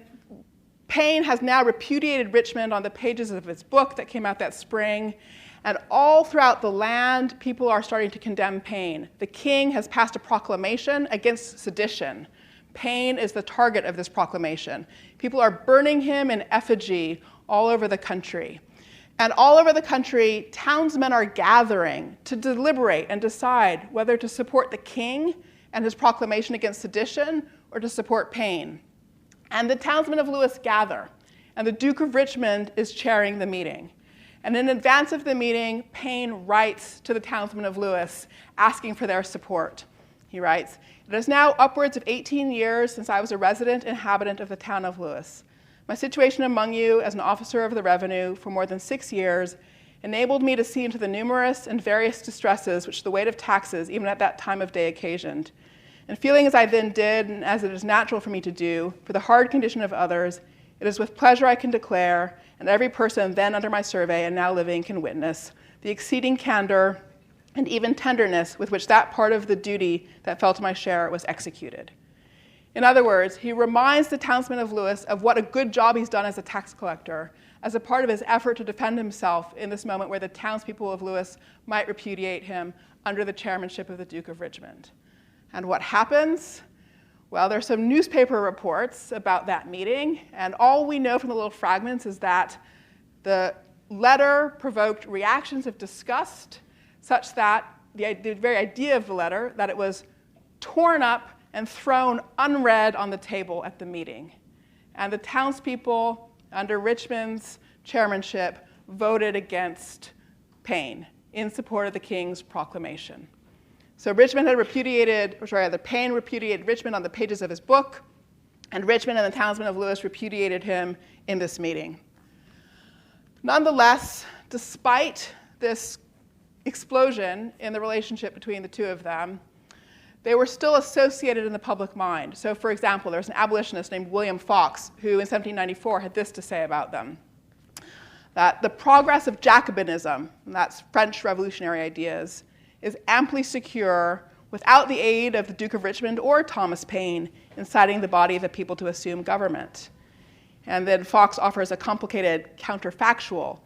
Paine has now repudiated Richmond on the pages of his book that came out that spring, and all throughout the land, people are starting to condemn Paine. The king has passed a proclamation against sedition. Paine is the target of this proclamation. People are burning him in effigy all over the country. And all over the country, townsmen are gathering to deliberate and decide whether to support the king and his proclamation against sedition or to support Paine. And the townsmen of Lewis gather, and the Duke of Richmond is chairing the meeting. And in advance of the meeting, Paine writes to the townsmen of Lewis asking for their support. He writes, "It is now upwards of 18 years since I was a resident inhabitant of the town of Lewis. My situation among you as an officer of the revenue for more than 6 years enabled me to see into the numerous and various distresses which the weight of taxes, even at that time of day, occasioned. And feeling as I then did, and as it is natural for me to do, for the hard condition of others, it is with pleasure I can declare, and every person then under my survey and now living can witness, the exceeding candor and even tenderness with which that part of the duty that fell to my share was executed." In other words, he reminds the townsmen of Lewis of what a good job he's done as a tax collector, as a part of his effort to defend himself in this moment where the townspeople of Lewis might repudiate him under the chairmanship of the Duke of Richmond. And what happens? Well, there's some newspaper reports about that meeting, and all we know from the little fragments is that the letter provoked reactions of disgust, such that the very idea of the letter, that it was torn up and thrown unread on the table at the meeting. And the townspeople, under Richmond's chairmanship, voted against Paine in support of the king's proclamation. So Paine repudiated Richmond on the pages of his book, and Richmond and the townsmen of Lewis repudiated him in this meeting. Nonetheless, despite this explosion in the relationship between the two of them, they were still associated in the public mind. So for example, there's an abolitionist named William Fox, who in 1794 had this to say about them, that the progress of Jacobinism, and that's French revolutionary ideas, is amply secure without the aid of the Duke of Richmond or Thomas Paine inciting the body of the people to assume government. And then Fox offers a complicated counterfactual.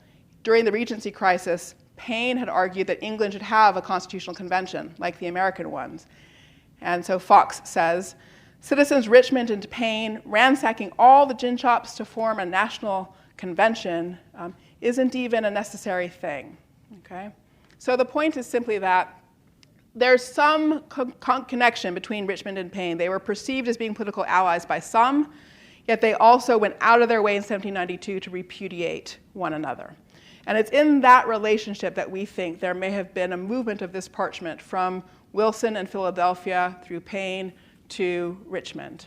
During the Regency crisis, Paine had argued that England should have a constitutional convention, like the American ones. And so Fox says, "Citizens Richmond and Paine ransacking all the gin shops to form a national convention isn't even a necessary thing." Okay? So the point is simply that there's some connection between Richmond and Paine. They were perceived as being political allies by some, yet they also went out of their way in 1792 to repudiate one another. And it's in that relationship that we think there may have been a movement of this parchment from Wilson and Philadelphia through Paine to Richmond.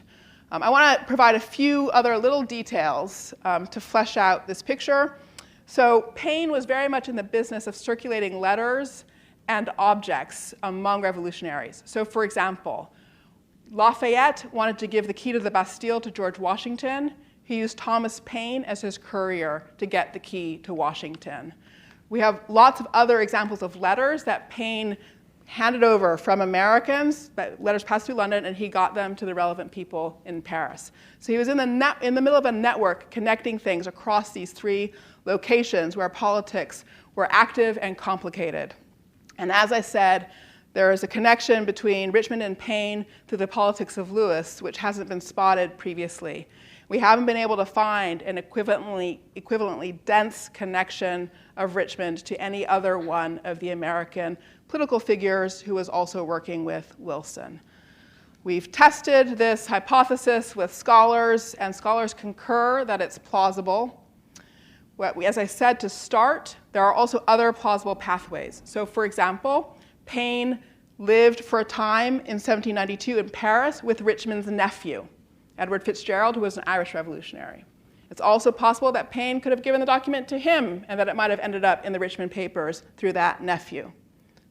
I want to provide a few other little details to flesh out this picture. So Paine was very much in the business of circulating letters and objects among revolutionaries. So for example, Lafayette wanted to give the key to the Bastille to George Washington. He used Thomas Paine as his courier to get the key to Washington. We have lots of other examples of letters that Paine handed over from Americans, that letters passed through London, and he got them to the relevant people in Paris. So he was in the middle of a network connecting things across these three locations where politics were active and complicated. And as I said, there is a connection between Richmond and Paine through the politics of Lewis, which hasn't been spotted previously. We haven't been able to find an equivalently dense connection of Richmond to any other one of the American political figures who was also working with Wilson. We've tested this hypothesis with scholars, and scholars concur that it's plausible. As I said, to start, there are also other plausible pathways. So for example, Paine lived for a time in 1792 in Paris with Richmond's nephew, Edward Fitzgerald, who was an Irish revolutionary. It's also possible that Paine could have given the document to him and that it might have ended up in the Richmond papers through that nephew.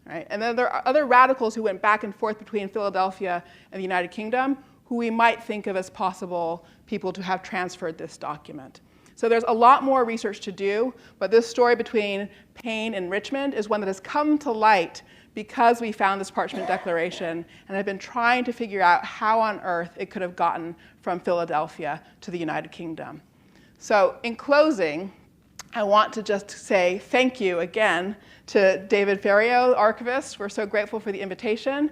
Right? And then there are other radicals who went back and forth between Philadelphia and the United Kingdom who we might think of as possible people to have transferred this document. So there's a lot more research to do, but this story between Paine and Richmond is one that has come to light because we found this parchment declaration and have been trying to figure out how on earth it could have gotten from Philadelphia to the United Kingdom. So in closing, I want to just say thank you again to David Ferriero, archivist. We're so grateful for the invitation.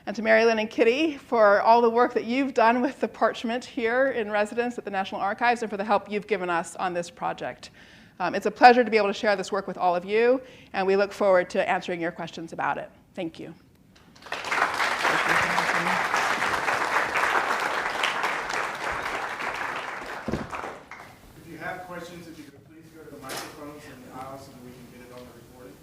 And to Mary Lynn and Kitty for all the work that you've done with the parchment here in residence at the National Archives and for the help you've given us on this project. It's a pleasure to be able to share this work with all of you, and we look forward to answering your questions about it. Thank you. If you have questions, if you could please go to the microphones in the aisle so that we can get it on the recording.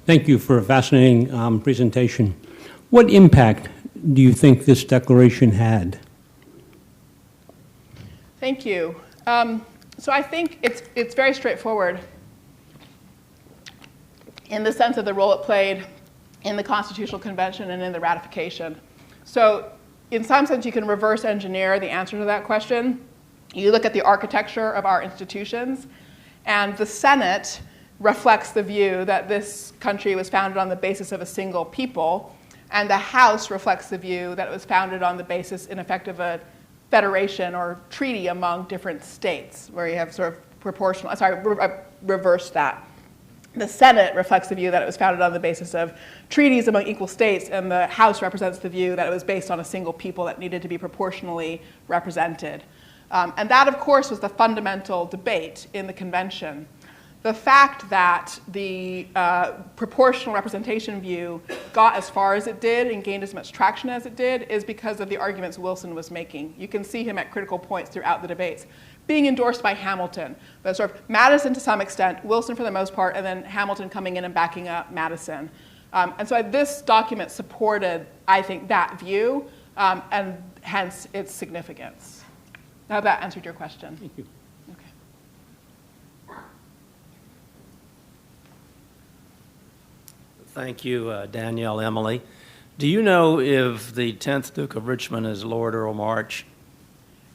Thank you for a fascinating presentation. What impact do you think this declaration had? Thank you. So I think it's very straightforward in the sense of the role it played in the Constitutional Convention and in the ratification. So in some sense, you can reverse engineer the answer to that question. You look at the architecture of our institutions, and the Senate reflects the view that this country was founded on the basis of a single people, and the House reflects the view that it was founded on the basis, in effect, of a federation or treaty among different states, where you have sort of proportional, reverse that. The Senate reflects the view that it was founded on the basis of treaties among equal states, and the House represents the view that it was based on a single people that needed to be proportionally represented. And that, of course, was the fundamental debate in the convention. The fact that the proportional representation view got as far as it did and gained as much traction as it did is because of the arguments Wilson was making. You can see him at critical points throughout the debates, being endorsed by Hamilton, but sort of Madison to some extent, Wilson for the most part, and then Hamilton coming in and backing up Madison. And so this document supported, I think, that view, and hence its significance. I hope that answered your question. Thank you. Thank you, Danielle, Emily. Do you know if the 10th Duke of Richmond is Lord Earl March?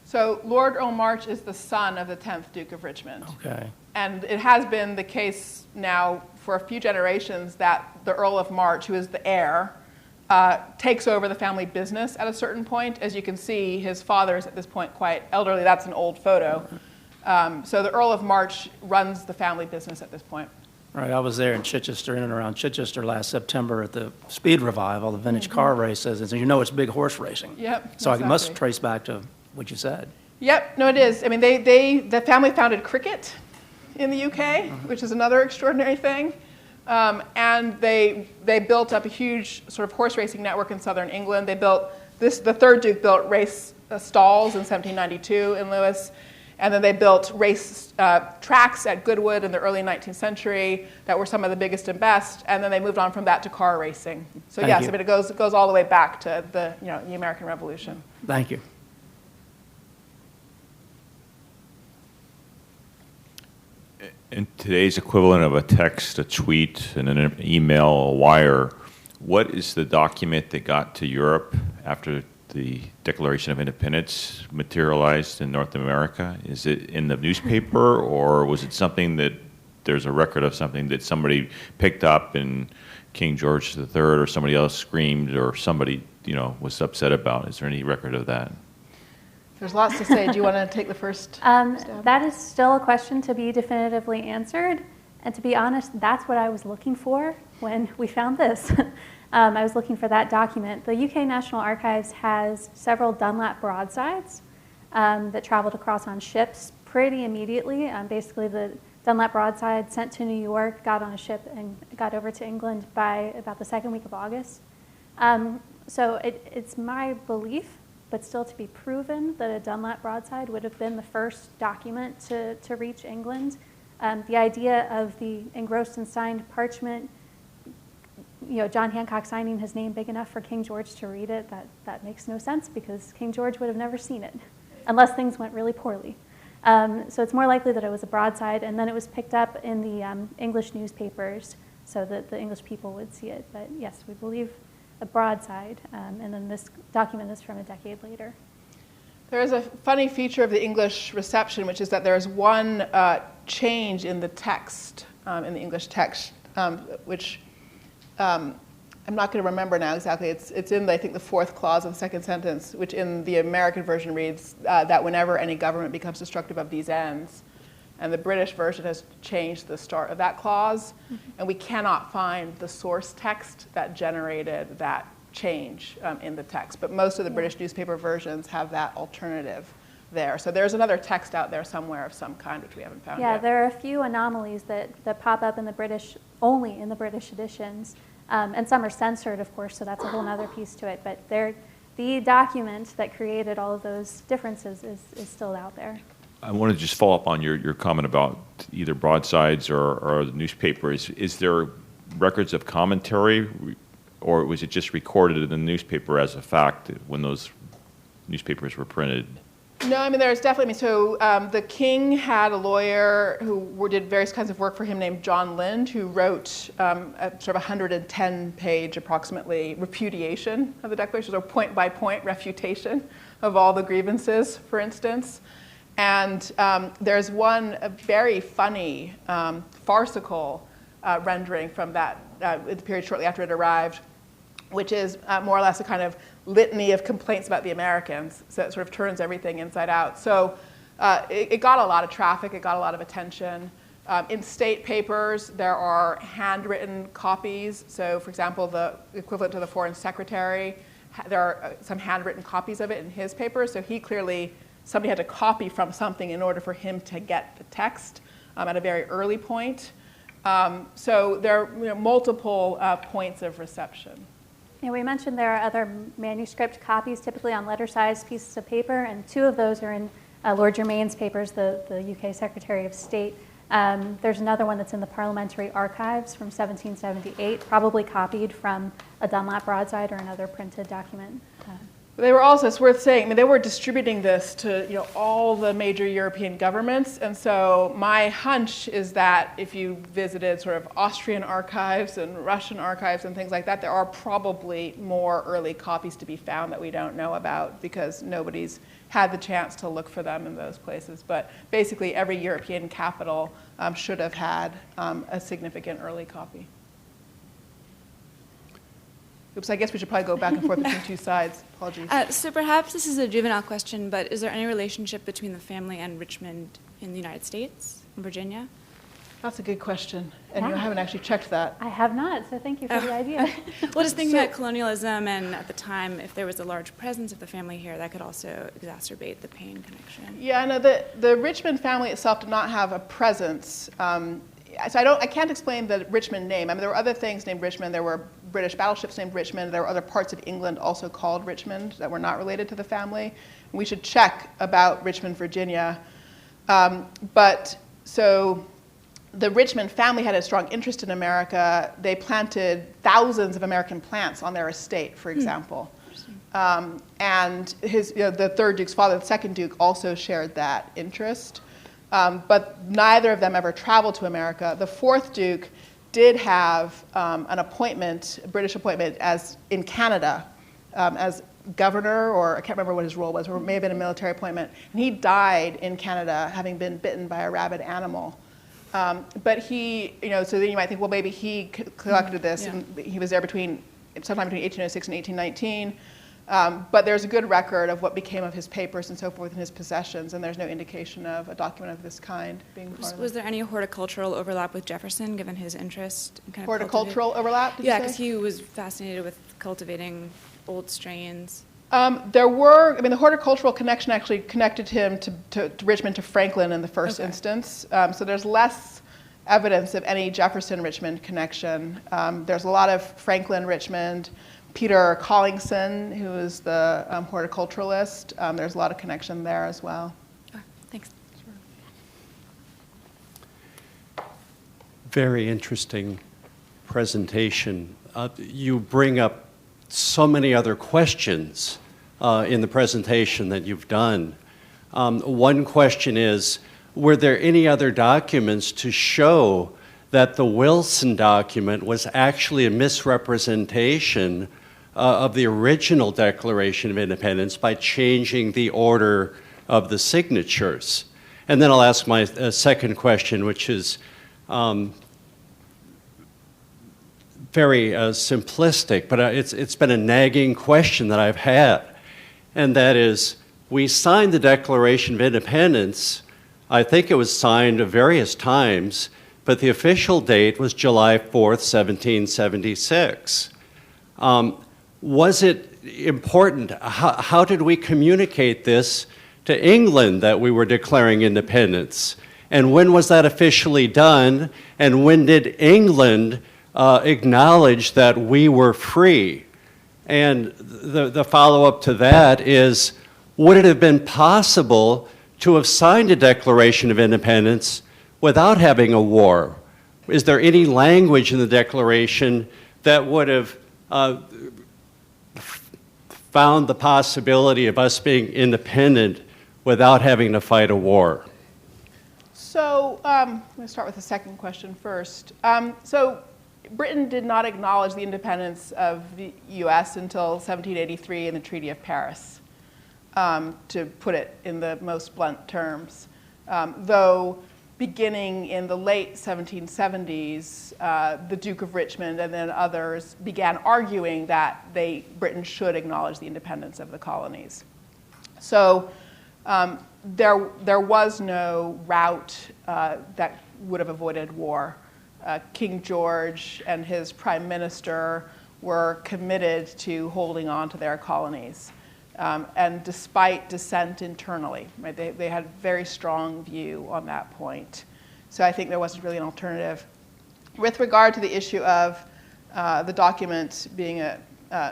So Lord Earl March is the son of the 10th Duke of Richmond. Okay. And it has been the case now for a few generations that the Earl of March, who is the heir, takes over the family business at a certain point. As you can see, his father is at this point quite elderly. That's an old photo. So the Earl of March runs the family business at this point. Right, I was there in Chichester, in and around Chichester last September at the Speed Revival, the vintage car races, and so you know it's big horse racing. Yep, So I must exactly. trace back to what you said. Yep, no, it is. I mean, the family founded cricket in the UK, which is another extraordinary thing. And they built up a huge sort of horse racing network in southern England. They built the third Duke built race stalls in 1792 in Lewes. And then they built race tracks at Goodwood in the early 19th century that were some of the biggest and best. And then they moved on from that to car racing. So Thank yes, you. I mean, it goes all the way back to the American Revolution. Thank you. In today's equivalent of a text, a tweet, and an email, a wire, what is the document that got to Europe after the Declaration of Independence materialized in North America? Is it in the newspaper, or was it something that there's a record of something that somebody picked up and King George III or somebody else screamed or somebody was upset about? Is there any record of that? There's lots to say. Do you want to take the first stab? That is still a question to be definitively answered. And to be honest, that's what I was looking for when we found this. I was looking for that document. The UK National Archives has several Dunlap broadsides that traveled across on ships pretty immediately. Basically, the Dunlap broadside sent to New York, got on a ship, and got over to England by about the second week of August. So it's my belief, but still to be proven, that a Dunlap broadside would have been the first document to reach England. The idea of the engrossed and signed parchment, John Hancock signing his name big enough for King George to read it, that makes no sense because King George would have never seen it unless things went really poorly. So it's more likely that it was a broadside, and then it was picked up in the English newspapers so that the English people would see it. But yes, we believe a broadside, and then this document is from a decade later. There is a funny feature of the English reception, which is that there is one change in the text, in the English text, which I'm not going to remember now exactly. It's in, I think, the fourth clause of the second sentence, which in the American version reads that whenever any government becomes destructive of these ends. And the British version has changed the start of that clause, and we cannot find the source text that generated that change in the text. But most of the British newspaper versions have that alternative there. So there's another text out there somewhere of some kind, which we haven't found yet. Yeah, there are a few anomalies that pop up in the British, only in the British editions. And some are censored, of course, so that's a whole other piece to it. But the document that created all of those differences is still out there. I want to just follow up on your comment about either broadsides or the newspapers. Is there records of commentary, or was it just recorded in the newspaper as a fact when those newspapers were printed? No, I mean, there's definitely, so the king had a lawyer who did various kinds of work for him named John Lind, who wrote a sort of 110-page approximately repudiation of the Declaration, or point-by-point refutation of all the grievances, for instance. And there's one very funny, farcical rendering from that the period shortly after it arrived, which is more or less a kind of litany of complaints about the Americans. So it sort of turns everything inside out. So it got a lot of traffic. It got a lot of attention. In state papers, there are handwritten copies. So, for example, the equivalent to the Foreign Secretary, there are some handwritten copies of it in his papers. So he clearly, somebody had to copy from something in order for him to get the text at a very early point. So there are multiple points of reception. Yeah, we mentioned there are other manuscript copies, typically on letter-sized pieces of paper, and two of those are in Lord Germain's papers, the UK Secretary of State. There's another one that's in the Parliamentary Archives from 1778, probably copied from a Dunlap broadside or another printed document. They were also, it's worth saying, I mean, they were distributing this to all the major European governments, and so my hunch is that if you visited sort of Austrian archives and Russian archives and things like that, there are probably more early copies to be found that we don't know about because nobody's had the chance to look for them in those places. But basically every European capital should have had a significant early copy. Oops, I guess we should probably go back and forth between two sides. Apologies. So perhaps this is a juvenile question, but is there any relationship between the family and Richmond in the United States, in Virginia? That's a good question, and you Yeah. haven't actually checked that. I have not, so thank you for the idea. Well, just thinking about colonialism, and at the time, if there was a large presence of the family here, that could also exacerbate the Paine connection. Yeah, no, the Richmond family itself did not have a presence. So I can't explain the Richmond name. I mean, there were other things named Richmond. There were British battleships named Richmond. There were other parts of England also called Richmond that were not related to the family. We should check about Richmond, Virginia. But so the Richmond family had a strong interest in America. They planted thousands of American plants on their estate, for example. And the third Duke's father, the second Duke, also shared that interest. But neither of them ever traveled to America. The fourth Duke did have an appointment, a British appointment, in Canada as governor, or I can't remember what his role was, or it may have been a military appointment. And he died in Canada having been bitten by a rabid animal. But he, so then you might think, well, maybe he collected this, Yeah. and he was there sometime between 1806 and 1819. But there's a good record of what became of his papers and so forth in his possessions, and there's no indication of a document of this kind being part of it. Was there any horticultural overlap with Jefferson, given his interest in kind of Horticultural overlap, did you Yeah, say? because he was fascinated with cultivating old strains. There were, the horticultural connection actually connected him to Richmond, to Franklin in the first instance. So there's less evidence of any Jefferson-Richmond connection. There's a lot of Franklin-Richmond. Peter Collingson, who is the horticulturalist, there's a lot of connection there as well. Oh, thanks. very interesting presentation. You bring up so many other questions in the presentation that you've done. One question is, were there any other documents to show that the Wilson document was actually a misrepresentation of the original Declaration of Independence by changing the order of the signatures? And then I'll ask my second question, which is very simplistic, but it's been a nagging question that I've had, and that is, we signed the Declaration of Independence. I think it was signed at various times, but the official date was July 4th, 1776. Was it important? How did we communicate this to England that we were declaring independence? And when was that officially done? And when did England acknowledge that we were free? And the follow-up to that is, would it have been possible to have signed a Declaration of Independence without having a war? Is there any language in the Declaration that would have found the possibility of us being independent without having to fight a war? So I'm going to start with the second question first. So Britain did not acknowledge the independence of the U.S. until 1783 in the Treaty of Paris, to put it in the most blunt terms. Though beginning in the late 1770s, the Duke of Richmond and then others began arguing that Britain should acknowledge the independence of the colonies. So there was no route that would have avoided war. King George and his prime minister were committed to holding on to their colonies. And despite dissent internally, right, they had a very strong view on that point. So I think there wasn't really an alternative. With regard to the issue of the document being a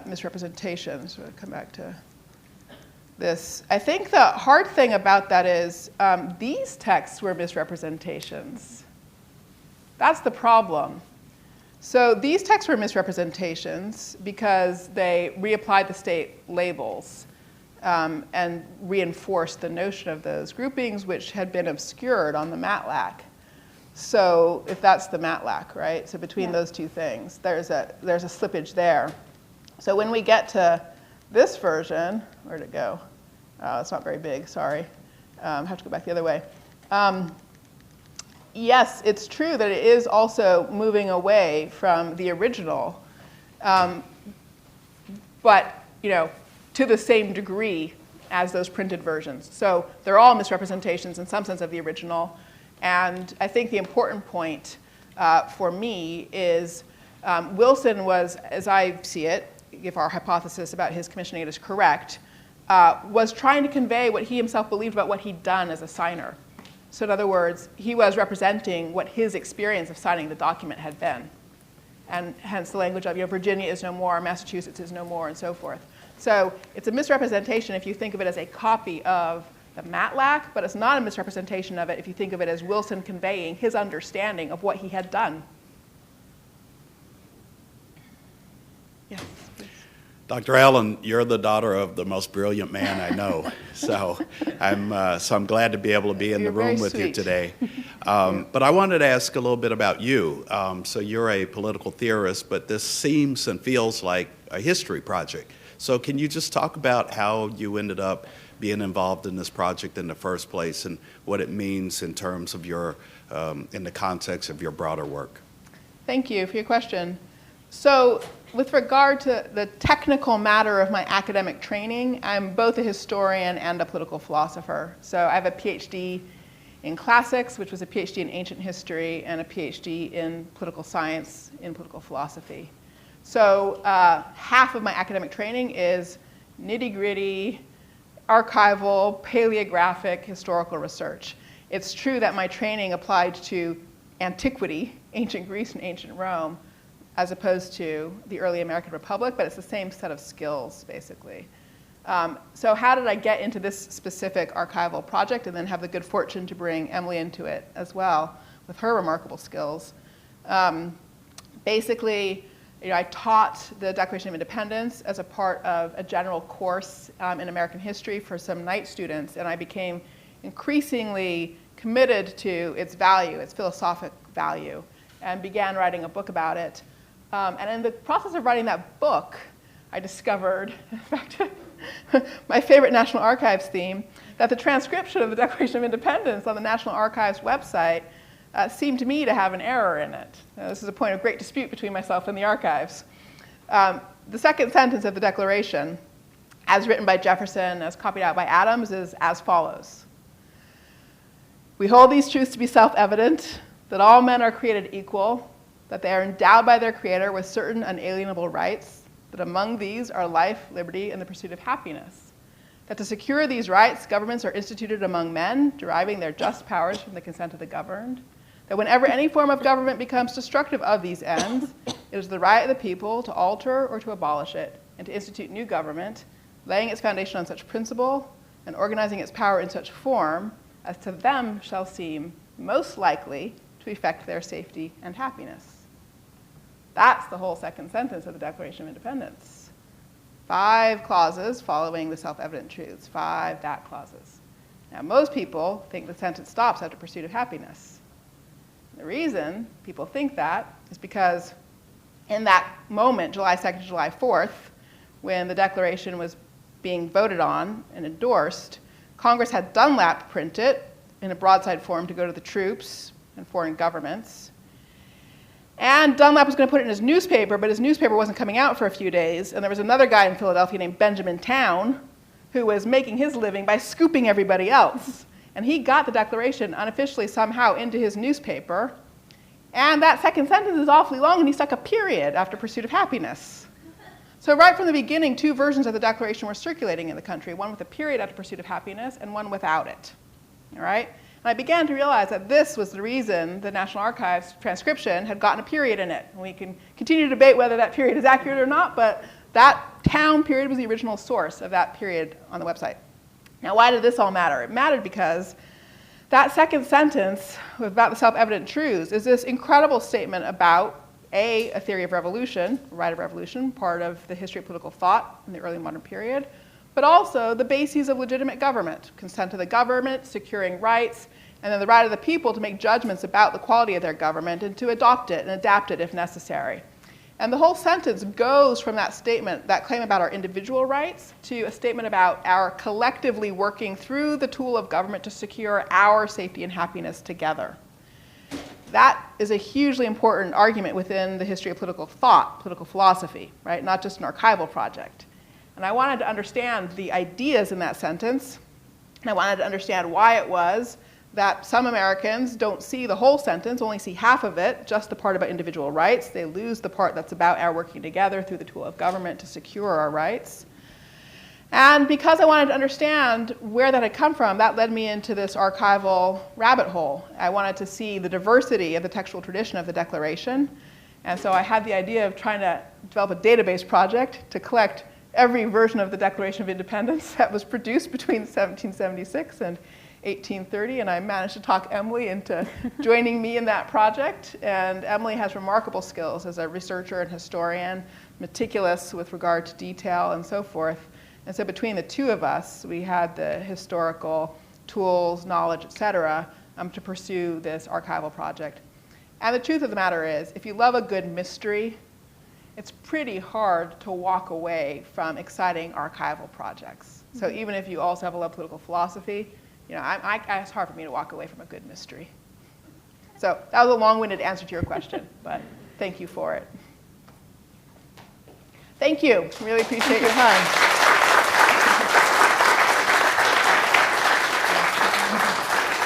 misrepresentation, so I'll come back to this. I think the hard thing about that is these texts were misrepresentations. That's the problem. So these texts were misrepresentations because they reapplied the state labels and reinforced the notion of those groupings, which had been obscured on the Matlack. So if that's the Matlack, right? So between those two things, there's a slippage there. So when we get to this version, where'd it go? Oh, it's not very big, sorry. I have to go back the other way. Yes, it's true that it is also moving away from the original, but to the same degree as those printed versions. So they're all misrepresentations in some sense of the original. And I think the important point for me is Wilson was, as I see it, if our hypothesis about his commissioning it is correct, was trying to convey what he himself believed about what he'd done as a signer. So in other words, he was representing what his experience of signing the document had been. And hence the language of, Virginia is no more, Massachusetts is no more, and so forth. So it's a misrepresentation if you think of it as a copy of the Matlack, but it's not a misrepresentation of it if you think of it as Wilson conveying his understanding of what he had done. Yes. Dr. Allen, you're the daughter of the most brilliant man I know, so I'm glad to be able to be in the room with you today. But I wanted to ask a little bit about you. So you're a political theorist, but this seems and feels like a history project. So can you just talk about how you ended up being involved in this project in the first place and what it means in terms of your, in the context of your broader work? Thank you for your question. So with regard to the technical matter of my academic training, I'm both a historian and a political philosopher. So I have a PhD in classics, which was a PhD in ancient history, and a PhD in political science, in political philosophy. So half of my academic training is nitty-gritty, archival, paleographic, historical research. It's true that my training applied to antiquity, ancient Greece and ancient Rome, as opposed to the early American Republic, but it's the same set of skills, basically. So how did I get into this specific archival project and then have the good fortune to bring Emily into it as well with her remarkable skills? Basically, I taught the Declaration of Independence as a part of a general course in American history for some night students, and I became increasingly committed to its value, its philosophic value, and began writing a book about it. And in the process of writing that book, I discovered, in fact, my favorite National Archives theme, that the transcription of the Declaration of Independence on the National Archives website seemed to me to have an error in it. Now, this is a point of great dispute between myself and the archives. The second sentence of the Declaration, as written by Jefferson, as copied out by Adams, is as follows. We hold these truths to be self-evident, that all men are created equal, that they are endowed by their Creator with certain unalienable rights, that among these are life, liberty, and the pursuit of happiness. That to secure these rights, governments are instituted among men, deriving their just powers from the consent of the governed. That whenever any form of government becomes destructive of these ends, it is the right of the people to alter or to abolish it, and to institute new government, laying its foundation on such principle, and organizing its power in such form as to them shall seem most likely to effect their safety and happiness. That's the whole second sentence of the Declaration of Independence. 5 clauses following the self-evident truths, 5 that clauses. Now, most people think the sentence stops after pursuit of happiness. The reason people think that is because in that moment, July 2nd to July 4th, when the Declaration was being voted on and endorsed, Congress had Dunlap print it in a broadside form to go to the troops and foreign governments. And Dunlap was going to put it in his newspaper, but his newspaper wasn't coming out for a few days. And there was another guy in Philadelphia named Benjamin Town who was making his living by scooping everybody else. And he got the Declaration unofficially somehow into his newspaper. And that second sentence is awfully long, and he stuck a period after pursuit of happiness. So right from the beginning, 2 versions of the Declaration were circulating in the country, one with a period after pursuit of happiness and one without it. All right? And I began to realize that this was the reason the National Archives transcription had gotten a period in it. And we can continue to debate whether that period is accurate or not, but that town period was the original source of that period on the website. Now, why did this all matter? It mattered because that second sentence about the self-evident truths is this incredible statement about a theory of revolution, a right of revolution, part of the history of political thought in the early modern period, but also the bases of legitimate government, consent of the government, securing rights, and then the right of the people to make judgments about the quality of their government and to adopt it and adapt it if necessary. And the whole sentence goes from that statement, that claim about our individual rights, to a statement about our collectively working through the tool of government to secure our safety and happiness together. That is a hugely important argument within the history of political thought, political philosophy, right? Not just an archival project. And I wanted to understand the ideas in that sentence, and I wanted to understand why it was that some Americans don't see the whole sentence, only see half of it, just the part about individual rights. They lose the part that's about our working together through the tool of government to secure our rights. And because I wanted to understand where that had come from, that led me into this archival rabbit hole. I wanted to see the diversity of the textual tradition of the Declaration. And so I had the idea of trying to develop a database project to collect every version of the Declaration of Independence that was produced between 1776 and 1830, and I managed to talk Emily into joining me in that project. And Emily has remarkable skills as a researcher and historian, meticulous with regard to detail and so forth. And so between the two of us, we had the historical tools, knowledge, et cetera, to pursue this archival project. And the truth of the matter is, if you love a good mystery, it's pretty hard to walk away from exciting archival projects. So even if you also have a love of political philosophy, it's hard for me to walk away from a good mystery. So that was a long-winded answer to your question, but thank you for it. Thank you. Really appreciate your time.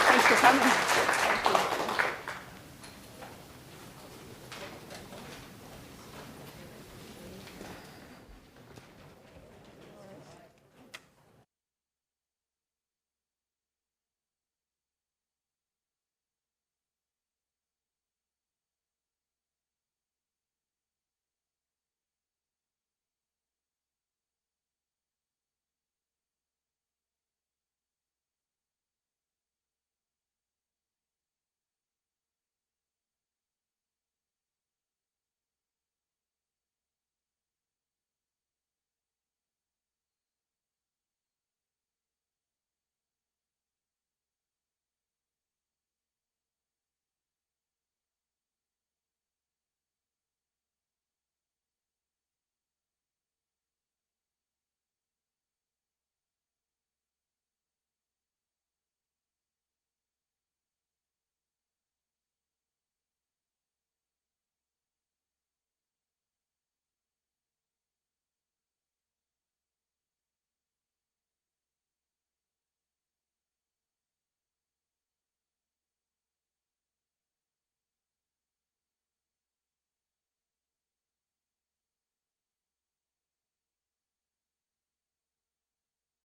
Thanks for coming. Thank you.